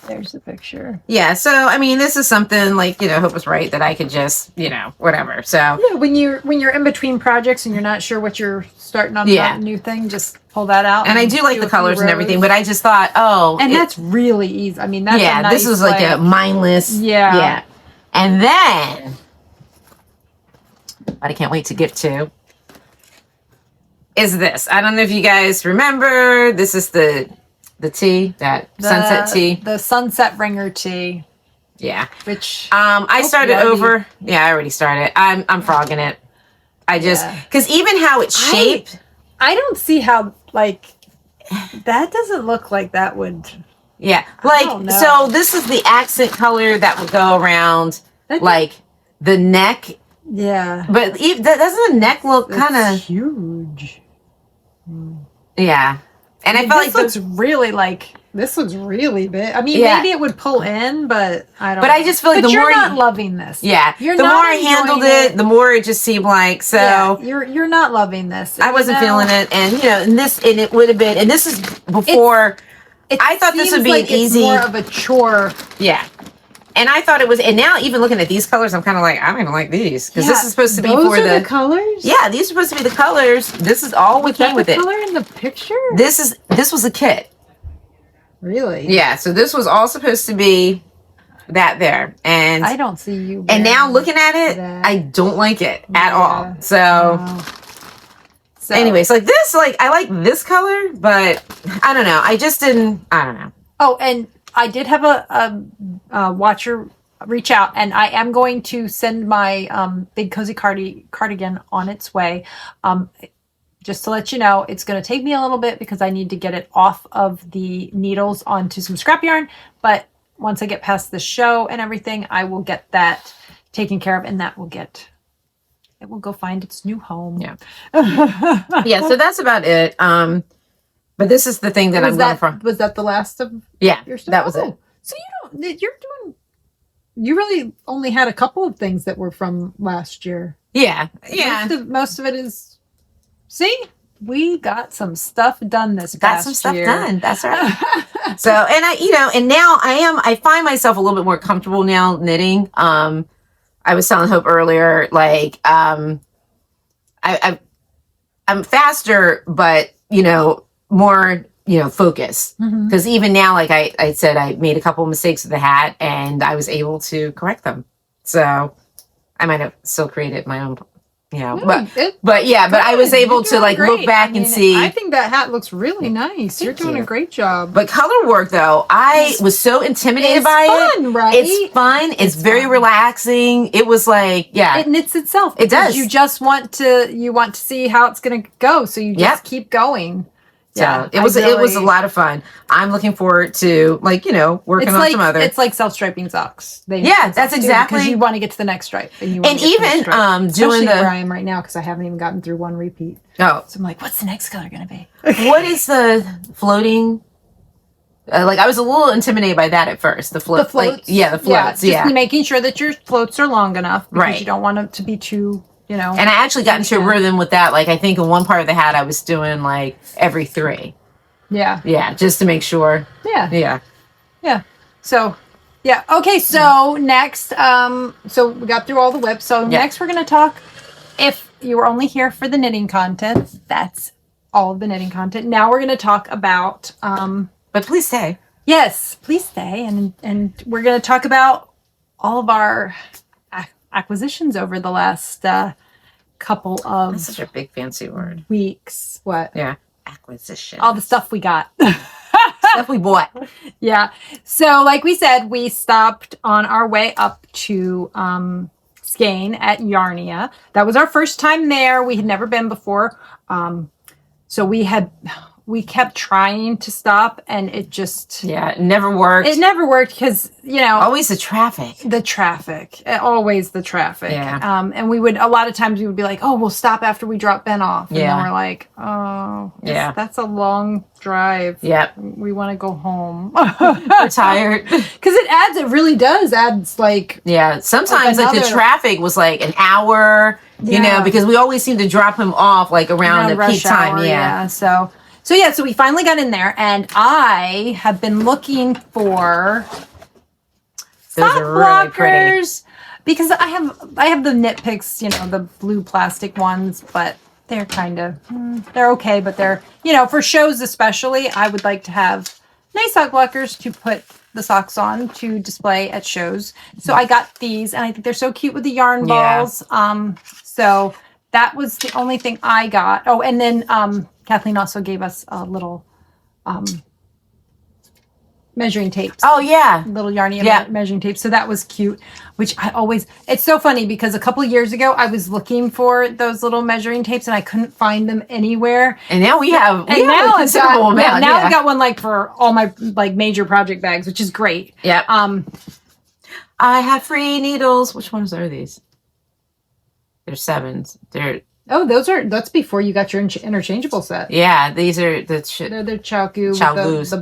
There's the picture. Yeah, so I mean, this is something like Hope was right that I could just whatever. So yeah, when you're in between projects and you're not sure what you're starting on that new thing, just pull that out. And I do like the colors and everything, but I just thought, that's really easy. I mean, that's a nice, this was like a mindless. Yeah. And then, what I can't wait to get to is this. I don't know if you guys remember. This is the tee, sunset tee. The sunset ringer tee. Yeah. Which I started over. Yeah, I already started. I'm frogging it. I just, because even how it's shaped. I don't see how, that doesn't look like that would... Yeah, so this is the accent color that would go around, the neck. Yeah. But doesn't the neck look kind of... huge. Yeah. And I felt this looks really big. I mean, maybe it would pull in, but I don't know. But I just feel like you're not loving this. Yeah. The more I handled it, the more it just seemed like, so... Yeah, you're not loving this. I wasn't feeling it, and, and it would have been, and this is before... I thought this would be an easy... It's more of a chore. Yeah. And I thought it was... And now, even looking at these colors, I'm kind of like, I don't even like these. Because this is supposed to be for the colors? Yeah, these are supposed to be the colors. This is all what came with it. Was that the color in the picture? This was a kit. Really? Yeah, so this was all supposed to be that there. And I don't see you... And now, looking at it, I don't like it at all. So... So anyways, this, I like this color, but I don't know. I just didn't, I don't know. Oh, and I did have a watcher reach out, and I am going to send my big cozy cardigan on its way. Just to let you know, it's going to take me a little bit because I need to get it off of the needles onto some scrap yarn. But once I get past the show and everything, I will get that taken care of, and that will it will go find its new home. Yeah. Yeah, so that's about it. But this is the thing that I'm going from. Was that the last of your stuff? That was it. So you really only had a couple of things that were from last year. Yeah. Yeah. Most of it is, see? we got some stuff done this Got past some stuff year. done. That's right. So, and and now I find myself a little bit more comfortable now knitting. I was telling Hope earlier, like, I'm faster, but, more, focused. Because even now, like I said, I made a couple of mistakes with the hat and I was able to correct them. So I might have still created my own, but I was able to like look back and see. I think that hat looks really nice. You're doing a great job. But color work though, I was so intimidated by it. Right? It's fun. It's very relaxing. It was like, it knits itself. It does. You just want to see how it's going to go. So you just keep going. So it was a lot of fun. I'm looking forward to working on some other. It's like self-striping socks. That's exactly because you want to get to the next stripe, and even doing where I am right now because I haven't even gotten through one repeat. Oh, so I'm like, what's the next color going to be? What is the floating? I was a little intimidated by that at first. The floats. The floats. Just making sure that your floats are long enough because right. You don't want them to be too. And I actually got into a rhythm with that. Like, I think in one part of the hat, I was doing like every 3. Yeah. Yeah. Just to make sure. Yeah. Yeah. Yeah. So, yeah. Okay. So next, so we got through all the WIP. So next we're going to talk, if you were only here for the knitting content, that's all of the knitting content. Now we're going to talk about, but please stay. Yes, please stay. And we're going to talk about all of our acquisitions over the last couple of That's such a big fancy word. Weeks. What? Yeah. Acquisition. All the stuff we got. Stuff we bought. Yeah. So like we said, we stopped on our way up to Skane at Yarnia. That was our first time there. We had never been before. So we kept trying to stop and it just... Yeah, it never worked. It never worked because, Always the traffic. Always the traffic. Yeah. And we would, a lot of times we would be like, oh, we'll stop after we drop Ben off. And then we're like, oh, that's a long drive. Yep. We want to go home. We're tired. Because it really does adds like... Yeah, sometimes the traffic was like an hour, because we always seem to drop him off like around the peak time. Hour, yeah. So we finally got in there, and I have been looking for sock blockers because I have the knit picks, the blue plastic ones, but they're kind of they're okay, but they're for shows especially. I would like to have nice sock blockers to put the socks on to display at shows. So I got these, and I think they're so cute with the yarn balls. So that was the only thing I got. Oh, and then Kathleen also gave us a little measuring tapes. Oh, yeah. Little Yarnia measuring tapes. So that was cute, which it's so funny because a couple of years ago, I was looking for those little measuring tapes and I couldn't find them anywhere. And now we have a considerable amount. Now I've got one like for all my like major project bags, which is great. Yeah. I have free needles. Which ones are these? They're 7s. That's before you got your interchangeable set. Yeah, these are they're the Chowgu with the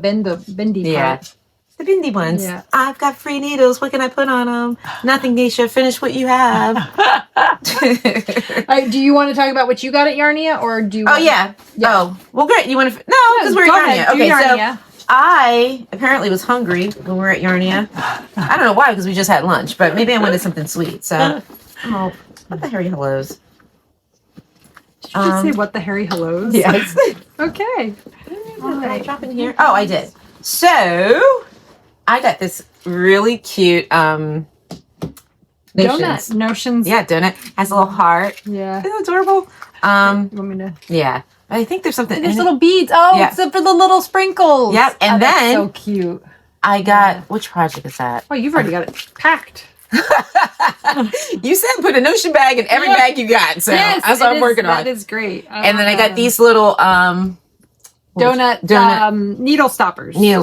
bindi part. The bindi ones. Yeah. I've got free needles. What can I put on them? Nothing, Kiesha. Finish what you have. Do you want to talk about what you got at Yarnia, or do you? Yeah. Oh, well, great. You want to? No, because we're at Yarnia. Okay, Yarnia. So I apparently was hungry when we were at Yarnia. I don't know why, because we just had lunch, but maybe I wanted something sweet. So, what the hairy hellos? Did you just say what the hairy hellos? Yes. Okay. Did I drop in here? Oh, I did. So I got this really cute donut notions. Yeah, donut has a little heart. Yeah. Isn't that adorable? You want me to? Yeah. I think there's something. There's little beads. Oh, it's for the little sprinkles. Yep. And then that's so cute. I got which project is that? Oh, you've already got it packed. You said put a notion bag in every bag you got, so that's what I'm working on. That is great. And then I got these little donut needle stoppers. Yeah.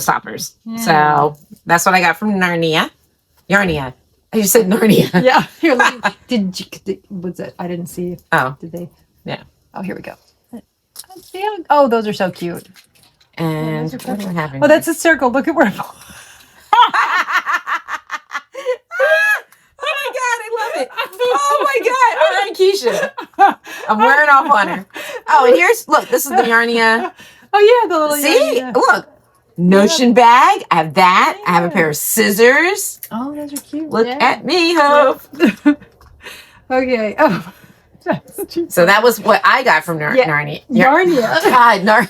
So that's what I got from Yarnia. I just said Narnia. Yeah. Here, was it? I didn't see. Oh. Did they? Yeah. Oh, here we go. Oh, those are so cute. And what do I have in here? That's a circle. Look at where. Oh my God, I love it. Oh my God. All right, Kiesha. I'm wearing off on her. Oh, and look, this is the Yarnia. Oh yeah, the little See? Yarnia. Look. Notion bag. I have that. I have a pair of scissors. Oh, those are cute. Look at me, Hope. Okay. Oh. So that was what I got from Narnia. Yarnia. God,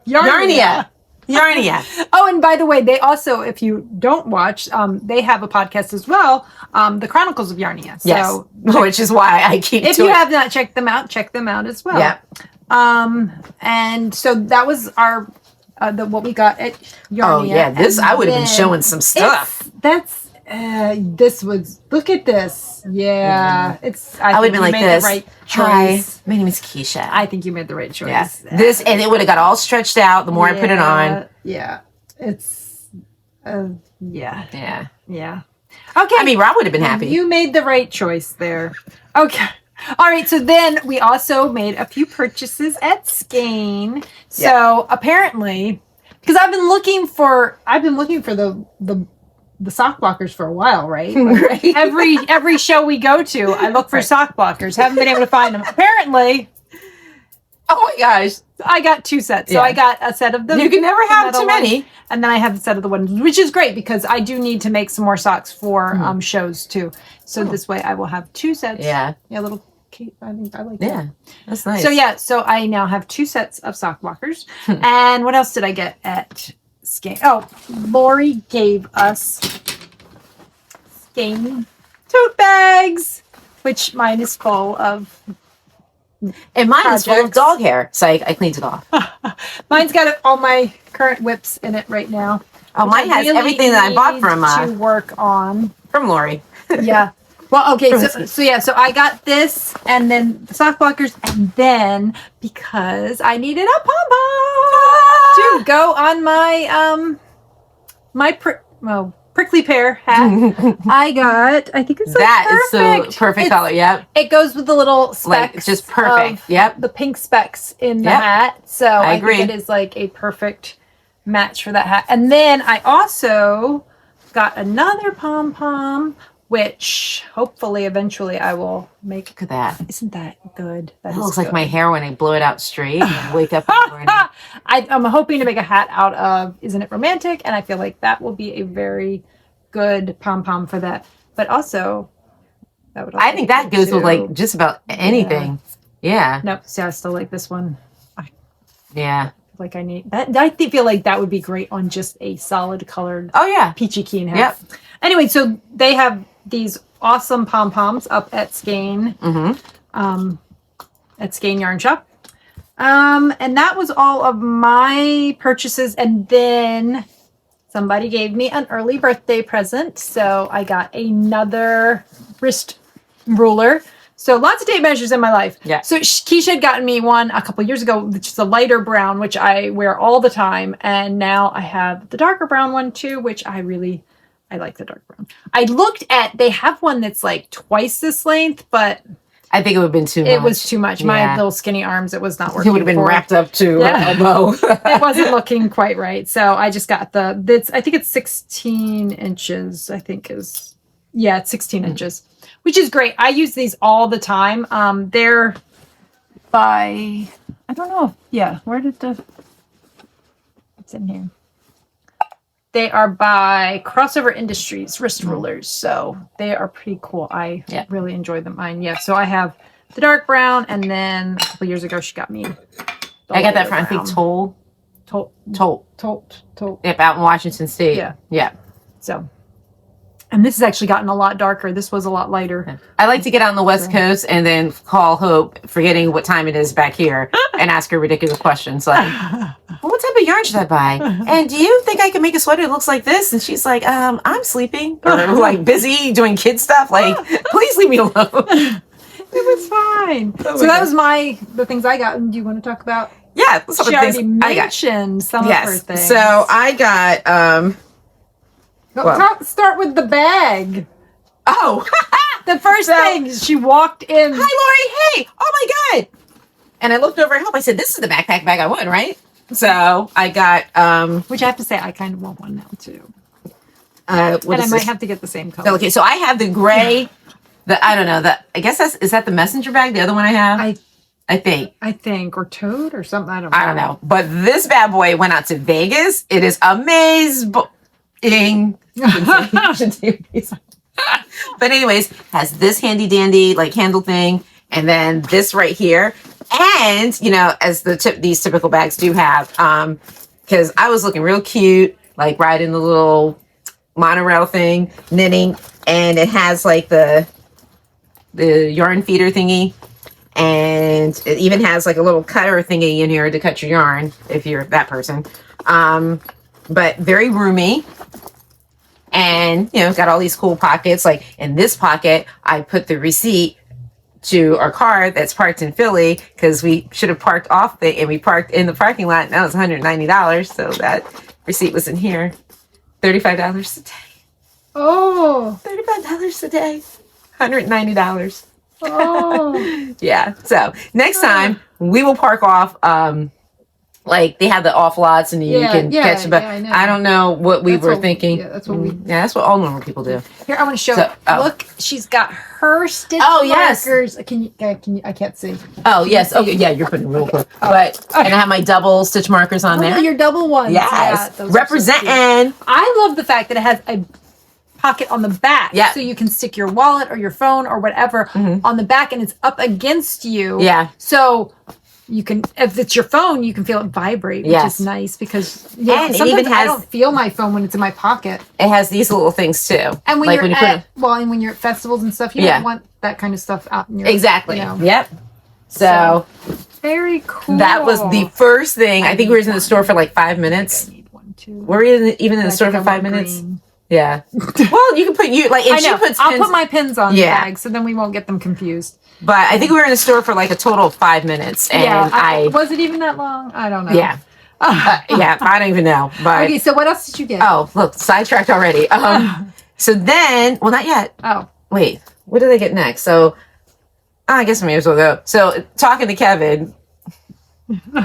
Yarnia. Yarnia. Oh, and by the way, they also, if you don't watch, they have a podcast as well, The Chronicles of Yarnia. So, yes, which is why I keep. If you have not checked them out, check them out as well. Yeah. And so that was our what we got at Yarnia. Oh yeah, this and I would have been showing some stuff. This was, look at this. Yeah, I would have been like this. The right Hi, choice. my name is Kiesha. I think you made the right choice. Yes, this and it would have got all stretched out the more I put it on. Yeah, it's yeah. Okay, I mean, Rob would have been happy. You made the right choice there. Okay. All right, so then we also made a few purchases at Skein. So apparently, because I've been looking for the sock blockers for a while, right? Like every show we go to, I look for sock blockers. Haven't been able to find them. Apparently, oh my gosh, I got 2 sets. So I got a set of them. You can never have too many. And then I have a set of the ones, which is great because I do need to make some more socks for shows too. So this way I will have 2 sets. Yeah. Yeah, little cute. I think I like that. Yeah, that's nice. So I now have 2 sets of sock blockers. And what else did I get at Skein? Oh, Lori gave us Skein tote bags, which mine is full of. And mine is full of dog hair, so I cleaned it off. Mine's got all my current WIPs in it right now. Oh, mine has everything that I bought from to work on from Lori. Yeah. Well, okay. So I got this, and then the sock blockers, and then because I needed a pom pom to go on my prickly pear hat, I think it's the perfect color. Yep. It goes with the little specks. Like, just perfect. Yep. The pink specks in the hat. So I agree. think it is like a perfect match for that hat. And then I also got another pom pom, which hopefully eventually I will make. Look at that. Isn't that good? That looks like my hair when I blow it out straight and wake up in the morning. I'm hoping to make a hat out of Isn't It Romantic? And I feel like that will be a very good pom-pom for that. But also, that would also I think that goes with like just about anything. Yeah. Nope. See, I still like this one. Yeah. Like I need that. I feel like that would be great on just a solid colored. Oh yeah. Peachy keen hat. Yep. Anyway, so they have these awesome pom-poms up at Skein. At Skein Yarn Shop. And that was all of my purchases. And then somebody gave me an early birthday present. So I got another wrist ruler. So lots of tape measures in my life. Yeah. So Kiesha had gotten me one a couple years ago, which is a lighter brown, which I wear all the time. And now I have the darker brown one too, which I like the dark brown. I looked at, they have one that's like twice this length, but I think it would have been too much. It was too much. My little skinny arms, it was not working. It would have been wrapped up to a bow. It wasn't looking quite right. So I just got I think it's 16 inches, it's 16 inches, which is great. I use these all the time. They're by, I don't know. It's in here. They are by Crossover Industries wrist rulers. So they are pretty cool. I really enjoy them. So I have the dark brown, and then a couple years ago she got me. I got that from, I think, Toll. Yep, out in Washington State. Yeah. So, and this has actually gotten a lot darker. This was a lot lighter. I like to get on the West Coast and then call Hope, forgetting what time it is back here, and ask her ridiculous questions like, well, what type of yarn should I buy? And do you think I can make a sweater that looks like this? And she's like, I'm sleeping, or like busy doing kid stuff. Like, please leave me alone. It was fine. So that was the things I got. Do you want to talk about? Yeah, some of the things mentioned some of her things. So I got start with the bag. Oh, the first thing, she walked in. Hi, Lori. Hey. Oh my God. And I looked over at Hope. I said, this is the backpack bag I want, right? So I got, which I have to say, I kind of want one now too. And I might have to get the same color. Okay, so I have the gray I don't know. I guess is that the messenger bag? The other one I have? I think. Or toad or something. I don't know. I don't know. But this bad boy went out to Vegas. It is amazing. But anyways, has this handy dandy like handle thing, and then this right here. And, you know, as these typical bags do have, because I was looking real cute, like riding the little monorail thing, knitting, and it has like the yarn feeder thingy, and it even has like a little cutter thingy in here to cut your yarn if you're that person. But very roomy, and you know, got all these cool pockets. Like in this pocket, I put the receipt to our car that's parked in Philly, because we should have parked off and we parked in the parking lot, and that was $190. So that receipt was in here. $35 a day. Oh, $35 a day. $190. Oh. Yeah. So next time we will park off, like they have the off lots and you can catch, but I don't know what we were thinking. Yeah, that's what we. Yeah, that's what all normal people do. Here, I want to show. So, Look, she's got her stitch markers. Can you? I can't see. Oh yes. Okay. Yeah, you're putting real quick. But and I have my double stitch markers on there. Your double ones. Yes. Yeah, representing. So I love the fact that it has a pocket on the back, so you can stick your wallet or your phone or whatever on the back, and it's up against you. Yeah. So you can, if it's your phone, you can feel it vibrate, which is nice, because sometimes I don't feel my phone when it's in my pocket. It has these little things too. And when you're and when you're at festivals and stuff, you don't want that kind of stuff out in your exactly. You know. Yep. So very cool. That was the first thing. I think we were in the store for like 5 minutes. I need one too. Were we even in the store for 5 minutes? Green. Yeah. Well, you can put and she puts pins. I'll put my pins on the bag, so then we won't get them confused. But I think we were in the store for like a total of 5 minutes, and was it even that long? I don't know. Yeah. Yeah, I don't even know. But okay, so what else did you get? Oh, look, sidetracked already. So then, well, not yet. Oh, wait, what did I get next? So I guess I may as well go. So talking to Kevin,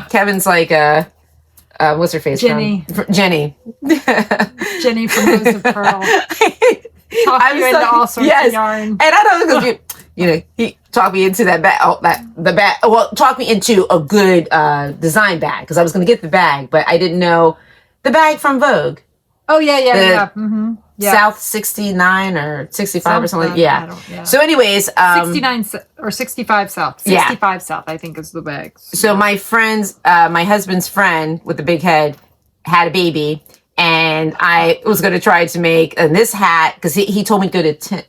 Kevin's like, what's her face? Jeny. Jeny. Jeny from Rose of Pearl. Talk you into all sorts of yarn. And I don't know, because you know, he talked me into that bag. Well, talked me into a good design bag, because I was going to get the bag, but I didn't know the bag from Vogue. Oh yeah. Mm-hmm. Yeah. South 69 or 65 or something. Yeah. So anyways, 69 or 65 South. 65 South, I think, is the bag. So my friend's, my husband's friend with the big head had a baby, and I was going to try to make this hat, because he told me to go to Tin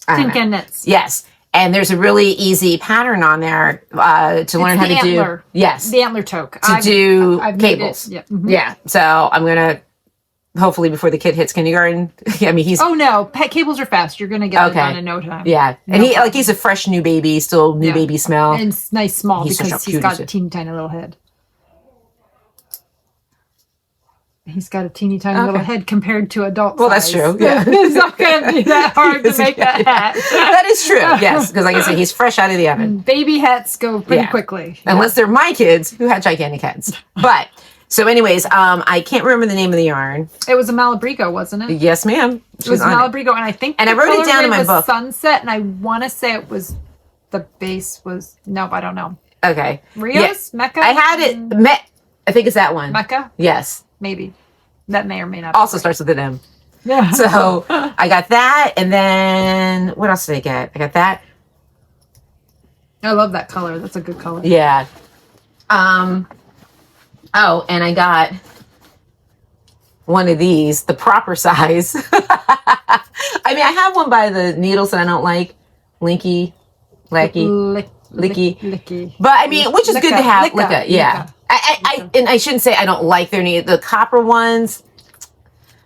Can Knits. Yes. And there's a really easy pattern on there to learn how to do. Yes. The antler toque. To do cables. Yeah. Mm-hmm. Yeah. So I'm going to, hopefully before the kid hits kindergarten. I mean, he's... Oh, no. Pet cables are fast. You're going to get it done in no time. Yeah. And he's a fresh new baby, still new baby smell. And it's nice small, because he's got a teeny tiny little head. He's got a teeny tiny little head compared to adult size. That's true. Yeah. It's not going to be that hard to make that hat. That is true. Yes. Because like I said, he's fresh out of the oven. Baby hats go pretty quickly. Unless they're my kids who had gigantic heads. But... So anyways, I can't remember the name of the yarn. It was a Malabrigo, wasn't it? Yes, ma'am. It was Malabrigo, and I think I wrote it down in my book. Sunset, and I want to say it was the base was I don't know. Okay. Rios, Mecca. I had it. I think it's that one. Mecca. Yes. Maybe that may or may not. Also starts with an M. Yeah. So I got that, and then what else did I get? I got that. I love that color. That's a good color. Yeah. Oh, and I got one of these, the proper size. I mean, I have one by the needles that I don't like. Licky. But I mean, which is good to have. Licka, yeah. And I shouldn't say I don't like their needles. The copper ones,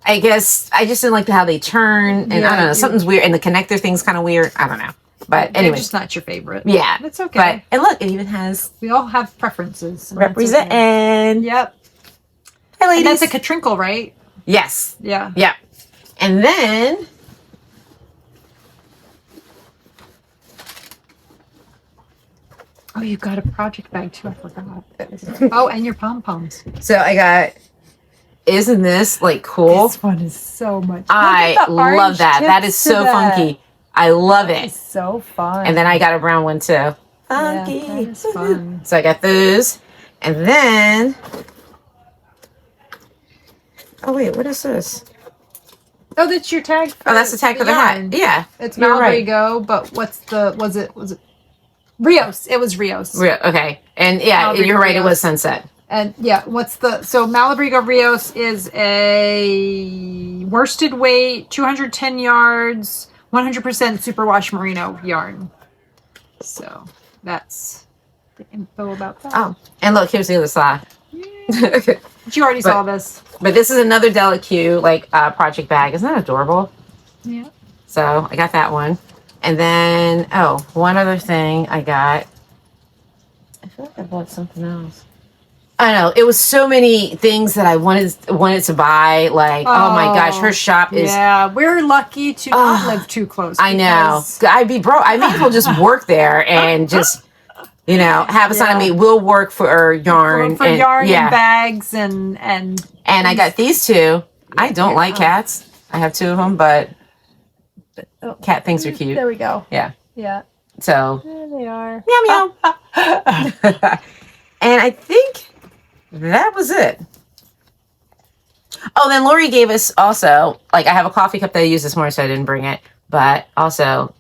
I guess, I just didn't like how they turn. And I don't know, something's weird. And the connector thing's kind of weird. I don't know. But anyway, it's just not your favorite. Yeah, it's okay. And look, it even has. We all have preferences. Representing. Okay. Yep. Hi, ladies. And that's a Katrinkle, right? Yes. Yeah. Yeah. And then. Oh, you got a project bag too. I forgot. Oh, and your pom poms. So I got. Isn't this like cool? This one is so much. I love that. That is so funky. I love it. It's so fun. And then I got a brown one too. Funky. Yeah, that is fun. So I got those. And then, oh wait, what is this? Oh, that's your tag. Oh, that's the tag for the hat. Yeah. It's You're right. Malbrigo, but was it Rios? It was Rios. Okay. And yeah, Malbrigo you're right, Rios. it was Sunset. And yeah, so Malabrigo Rios is a worsted weight, 210 yards, 100% superwash merino yarn. So that's the info about that. Oh, and look, here's the other side. But you already saw this. But this is another Delicue project bag. Isn't that adorable? Yeah. So I got that one. And then, one other thing I got. I feel like I bought something else. I don't know. It was so many things that I wanted to buy. Like, oh my gosh, her shop is. Yeah, we're lucky to not live too close. I know. I'd be broke. I may as well just work there and just, have us on me. We'll work for yarn. For yarn and bags and I got these two. I don't like cats. I have two of them, but cat things are cute. There we go. Yeah. Yeah. So. There they are. Meow meow. And I think that was it. Oh, then Lori gave us also, I have a coffee cup that I used this morning, so I didn't bring it, but also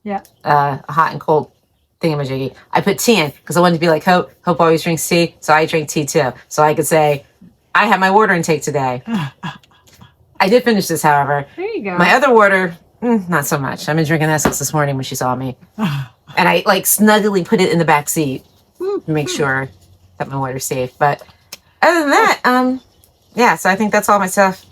a hot and cold thingamajiggy. I put tea in because I wanted to be like Hope. Hope always drinks tea, so I drink tea too. So I could say, I had my water intake today. I did finish this, however. There you go. My other water, not so much. I've been drinking Essex this morning when she saw me. And I snuggly put it in the back seat to make sure that my water's safe. But other than that, so I think that's all my stuff.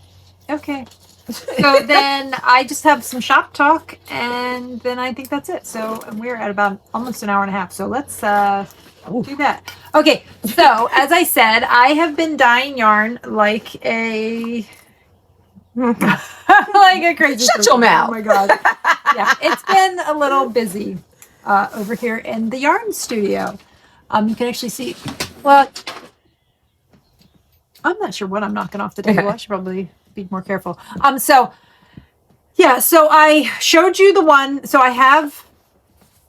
Okay. So then I just have some shop talk, and then I think that's it. So we're at about almost an hour and a half. So let's do that. Okay. So as I said, I have been dyeing yarn like a crazy. Shut your mouth. Oh my god. Yeah, it's been a little busy over here in the yarn studio. You can actually see. Well, I'm not sure what I'm knocking off the table. I should probably be more careful. So I showed you the one. So I have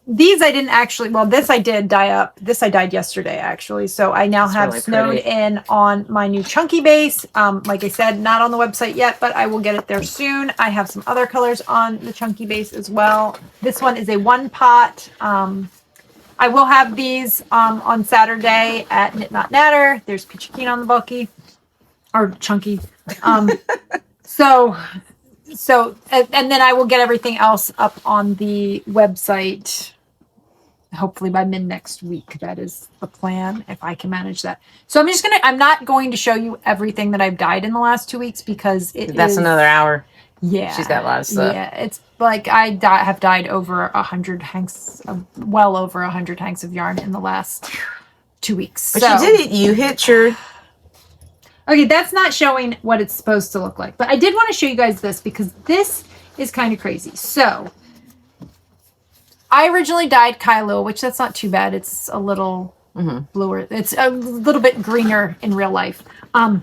these. I didn't actually. Well, this I did dye up. This I dyed yesterday actually. So I now have really snowed in on my new chunky base. Like I said, not on the website yet, but I will get it there soon. I have some other colors on the chunky base as well. This one is a one pot. I will have these on Saturday at Knit Not Natter. There's Peachy Keen on the bulky or chunky. So and then I will get everything else up on the website hopefully by mid next week. That is the plan, if I can manage that. So I'm not going to show you everything that I've dyed in the last 2 weeks because that's another hour. Yeah. She's got a lot of stuff. Yeah. It's like I have dyed over 100 hanks, well over 100 hanks of yarn in the last 2 weeks. But you did it. You hit your... Okay, that's not showing what it's supposed to look like. But I did want to show you guys this because this is kind of crazy. So, I originally dyed Kailua, which that's not too bad. It's a little bluer. It's a little bit greener in real life. I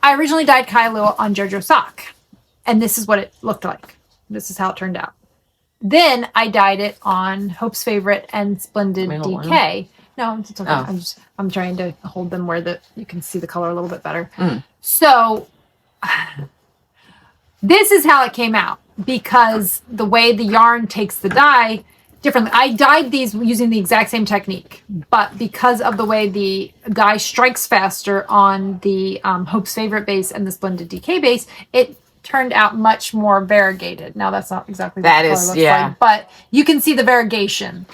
originally dyed Kailua on JoJo sock. And this is what it looked like. This is how it turned out. Then I dyed it on Hope's Favorite and Splendid DK. No, it's okay. Oh. I'm trying to hold them where you can see the color a little bit better. So this is how it came out because the way the yarn takes the dye differently. I dyed these using the exact same technique, but because of the way the dye strikes faster on the Hope's Favorite base and the Splendid DK base, it turned out much more variegated. Now that's not exactly what the color looks like, but you can see the variegation.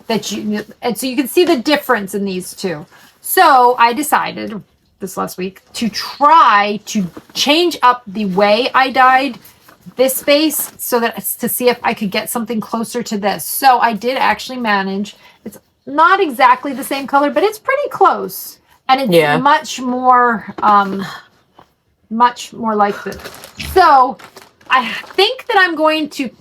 And so you can see the difference in these two. So I decided this last week to try to change up the way I dyed this base to see if I could get something closer to this. So I did actually manage. It's not exactly the same color, but it's pretty close. And it's much more like this. So I think that I'm going to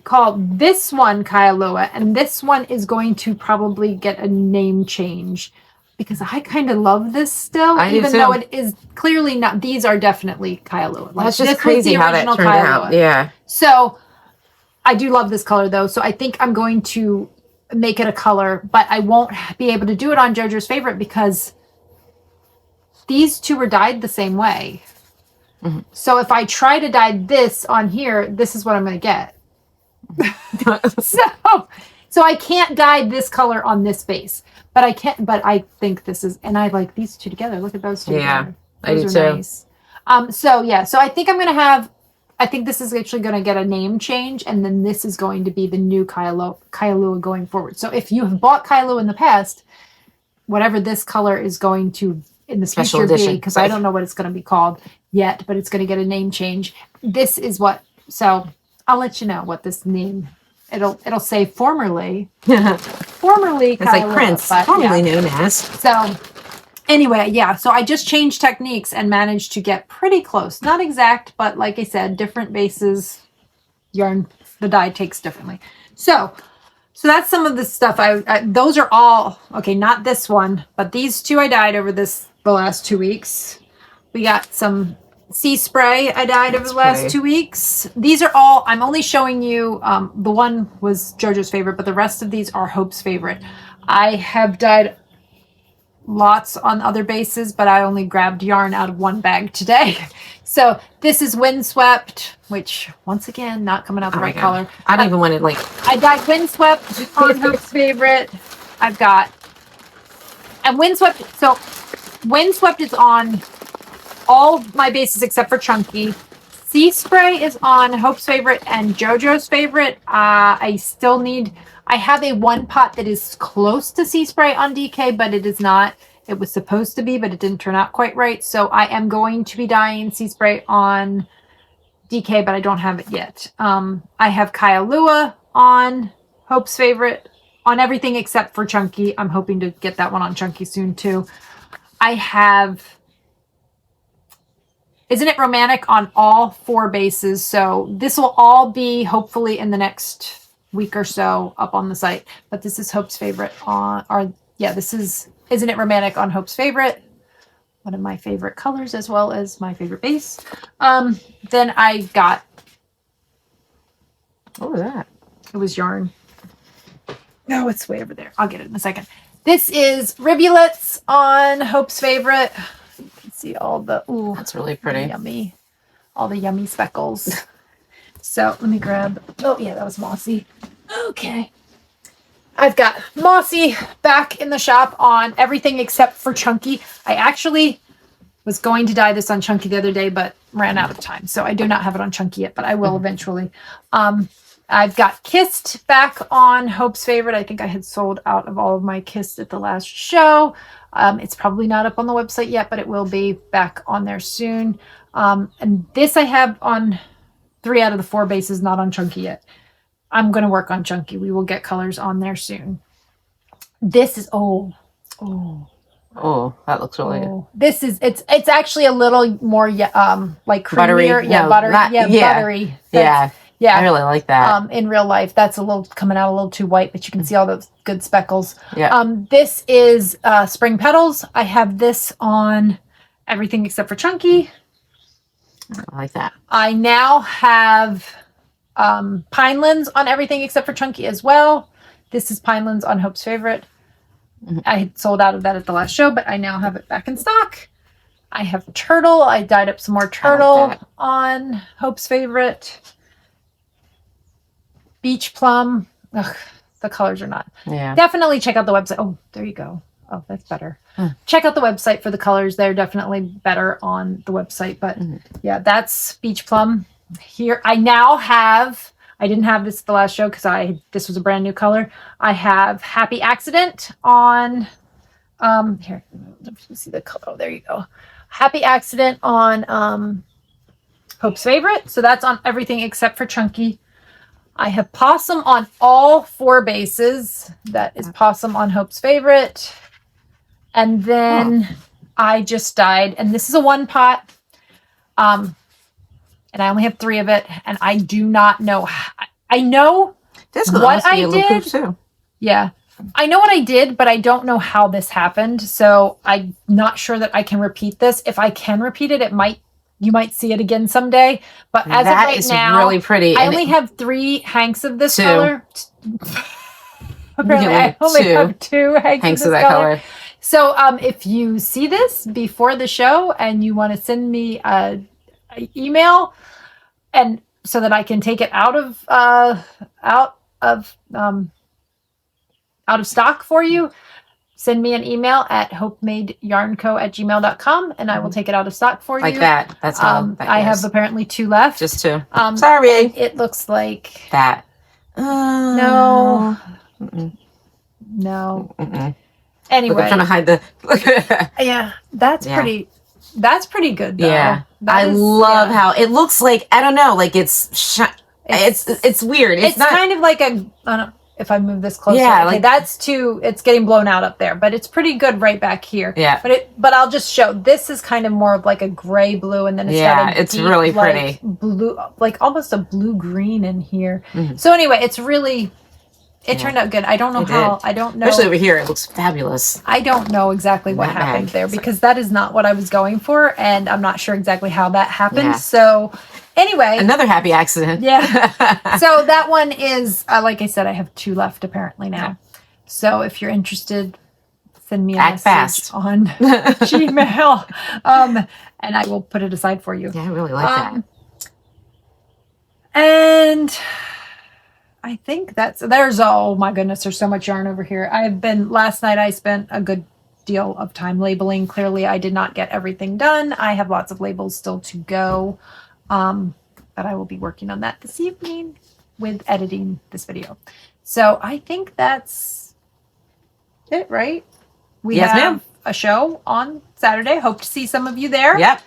call this one Kailua, and this one is going to probably get a name change because I kind of love this still, even though it is clearly not. These are definitely Kailua. That's just crazy how that turned out. Yeah. So I do love this color though. So I think I'm going to make it a color, but I won't be able to do it on JoJo's favorite because these two were dyed the same way. Mm-hmm. So if I try to dye this on here, this is what I'm going to get. So I can't dye this color on this base, but I think this is, and I like these two together. Look at those two. Yeah, together. I do are too. Nice. So I think I'm going to have, I think this is actually going to get a name change, and then this is going to be the new Kailua going forward. So if you have bought Kailua in the past, whatever this color is going to in the Special future edition. be, because I don't know what it's going to be called yet, but it's going to get a name change. This is what, so I'll let you know what this name, it'll say formerly It's Kailua, like Prince, formerly known as. So anyway, yeah, so I just changed techniques and managed to get pretty close. Not exact, but like I said, different bases, yarn, the dye takes differently. So that's some of the stuff. Those are all, okay, not this one, but these two I dyed over the last 2 weeks. We got some sea spray I dyed over the last 2 weeks. These are all, I'm only showing you, the one was JoJo's favorite, but the rest of these are Hope's favorite. I have dyed lots on other bases, but I only grabbed yarn out of one bag today. So this is Windswept, which once again, not coming out the right color. I don't even want to like. I got Windswept on Hope's favorite. I've got, and Windswept, so Windswept is on all my bases except for Chunky. Sea Spray is on Hope's favorite and JoJo's favorite. I still need, I have a one pot that is close to Sea Spray on DK, but it is not. It was supposed to be, but it didn't turn out quite right. So I am going to be dyeing Sea Spray on DK, but I don't have it yet. I have Kailua on Hope's favorite, on everything except for Chunky. I'm hoping to get that one on Chunky soon too. I have Isn't It Romantic on all 4 bases. So this will all be hopefully in the next week or so up on the site. But this is Hope's favorite this is Isn't It Romantic on Hope's favorite. One of my favorite colors as well as my favorite base. Then I got, what was that? It was yarn. No, it's way over there. I'll get it in a second. This is Rivulets on Hope's favorite. You can see all the, ooh, That's really pretty. Yummy. All the yummy speckles. So let me grab, oh yeah, that was Mossy. Okay. I've got Mossy back in the shop on everything except for Chunky. I actually was going to dye this on Chunky the other day, but ran out of time. So I do not have it on Chunky yet, but I will eventually. I've got Kissed back on Hope's favorite. I think I had sold out of all of my Kissed at the last show. It's probably not up on the website yet, but it will be back on there soon. And this I have on 3 out of the 4 bases, not on Chunky yet. I'm going to work on Chunky. We will get colors on there soon. This is, oh, that looks really good. This is, it's actually a little more, like creamier. Buttery. Yeah, No, buttery. Buttery. Yeah. Yeah. I really like that. In real life, that's a little coming out a little too white, but you can see all those good speckles. Yeah. This is Spring Petals. I have this on everything except for Chunky. I like that. I now have Pinelands on everything except for Chunky as well. This is Pinelands on Hope's favorite. I had sold out of that at the last show, but I now have it back in stock. I have Turtle. I dyed up some more Turtle on Hope's favorite. Beach Plum. Ugh, the colors are not. Yeah. Definitely check out the website. Oh, there you go. Oh, that's better. Check out the website for the colors. They're definitely better on the website. But yeah, that's Beach Plum. Here, I now have, I didn't have this at the last show because this was a brand new color. I have Happy Accident on, here, let me see the color. Oh, there you go. Happy Accident on Hope's favorite. So that's on everything except for Chunky. I have Possum on all 4 bases. That is Possum on Hope's favorite. And then I just dyed, and this is a 1 pot. And I only have 3 of it, and I do not know. I know what I did. Too. Yeah. I know what I did, but I don't know how this happened. So I'm not sure that I can repeat this. If I can repeat it, it might you might see it again someday. But as of right is now, really pretty. I only have 3 hanks of this 2. color. Apparently, I only have 2 hanks of that color. So if you see this before the show and you want to send me an email, and so that I can take it out of stock for you, send me an email at hopemadeyarnco@gmail.com, and I will take it out of stock for you. Like that. That's all. I have apparently 2 left. Just 2. Sorry. It looks like that. No. Mm-mm. No. Mm-mm. Anyway, Look, I'm trying to hide the. Yeah, that's pretty. That's pretty good, though. Yeah, I love how it looks. Like, I don't know, like it's weird. It's not kind of like a. I don't know if I move this closer. Yeah, okay, like that's too. It's getting blown out up there, but it's pretty good right back here. Yeah, but I'll just show. This is kind of more of like a gray blue, and then it's got a it's deep, really like, pretty blue, like almost a blue green in here. Mm-hmm. So anyway, it's really. It turned out good. I don't know how. I don't know. Especially over here, it looks fabulous. I don't know exactly what happened there because that is not what I was going for, and I'm not sure exactly how that happened. Yeah. So, anyway, another happy accident. Yeah. So that one is, like I said, I have 2 left apparently now. Yeah. So if you're interested, send me a message on Gmail, and I will put it aside for you. Yeah, I really like that. And I think oh my goodness, there's so much yarn over here. Last night I spent a good deal of time labeling. Clearly I did not get everything done. I have lots of labels still to go. But I will be working on that this evening with editing this video. So I think that's it, right? We have a show on Saturday. Hope to see some of you there. Yep.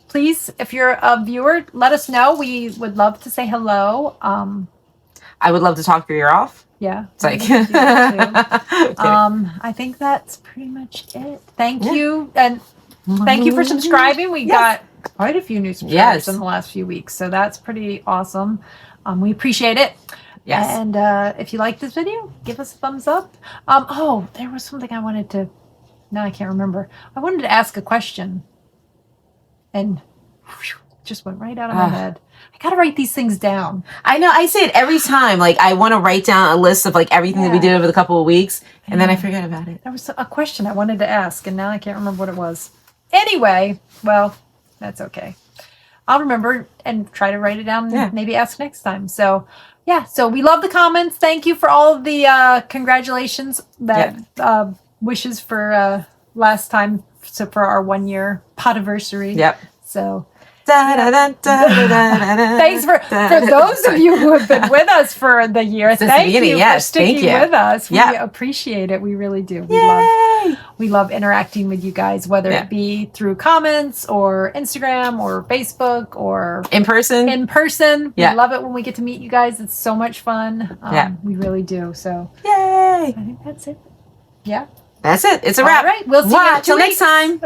Please, if you're a viewer, let us know. We would love to say hello. I would love to talk your ear off. Yeah. It's like I think that's pretty much it. Thank you. And thank you for subscribing. We got quite a few new subscribers in the last few weeks. So that's pretty awesome. We appreciate it. Yes. And if you like this video, give us a thumbs up. There was something I wanted to, now I can't remember. I wanted to ask a question and just went right out of my head. I got to write these things down. I know. I say it every time. Like, I want to write down a list of like everything that we did over the couple of weeks, and then I forget about it. There was a question I wanted to ask, and now I can't remember what it was. Anyway, well, that's okay. I'll remember and try to write it down and maybe ask next time. So, so we love the comments. Thank you for all of the congratulations, wishes for last time, so for our 1-year podiversary. Yep. So... Thanks for those of you who have been with us for the year. Thank you for sticking with us. We appreciate it. We really do. We love interacting with you guys, whether it be through comments or Instagram or Facebook or in person. We love it when we get to meet you guys. It's so much fun. We really do. So yay! I think that's it. Yeah. That's it. It's a wrap. All right. We'll see you till next time.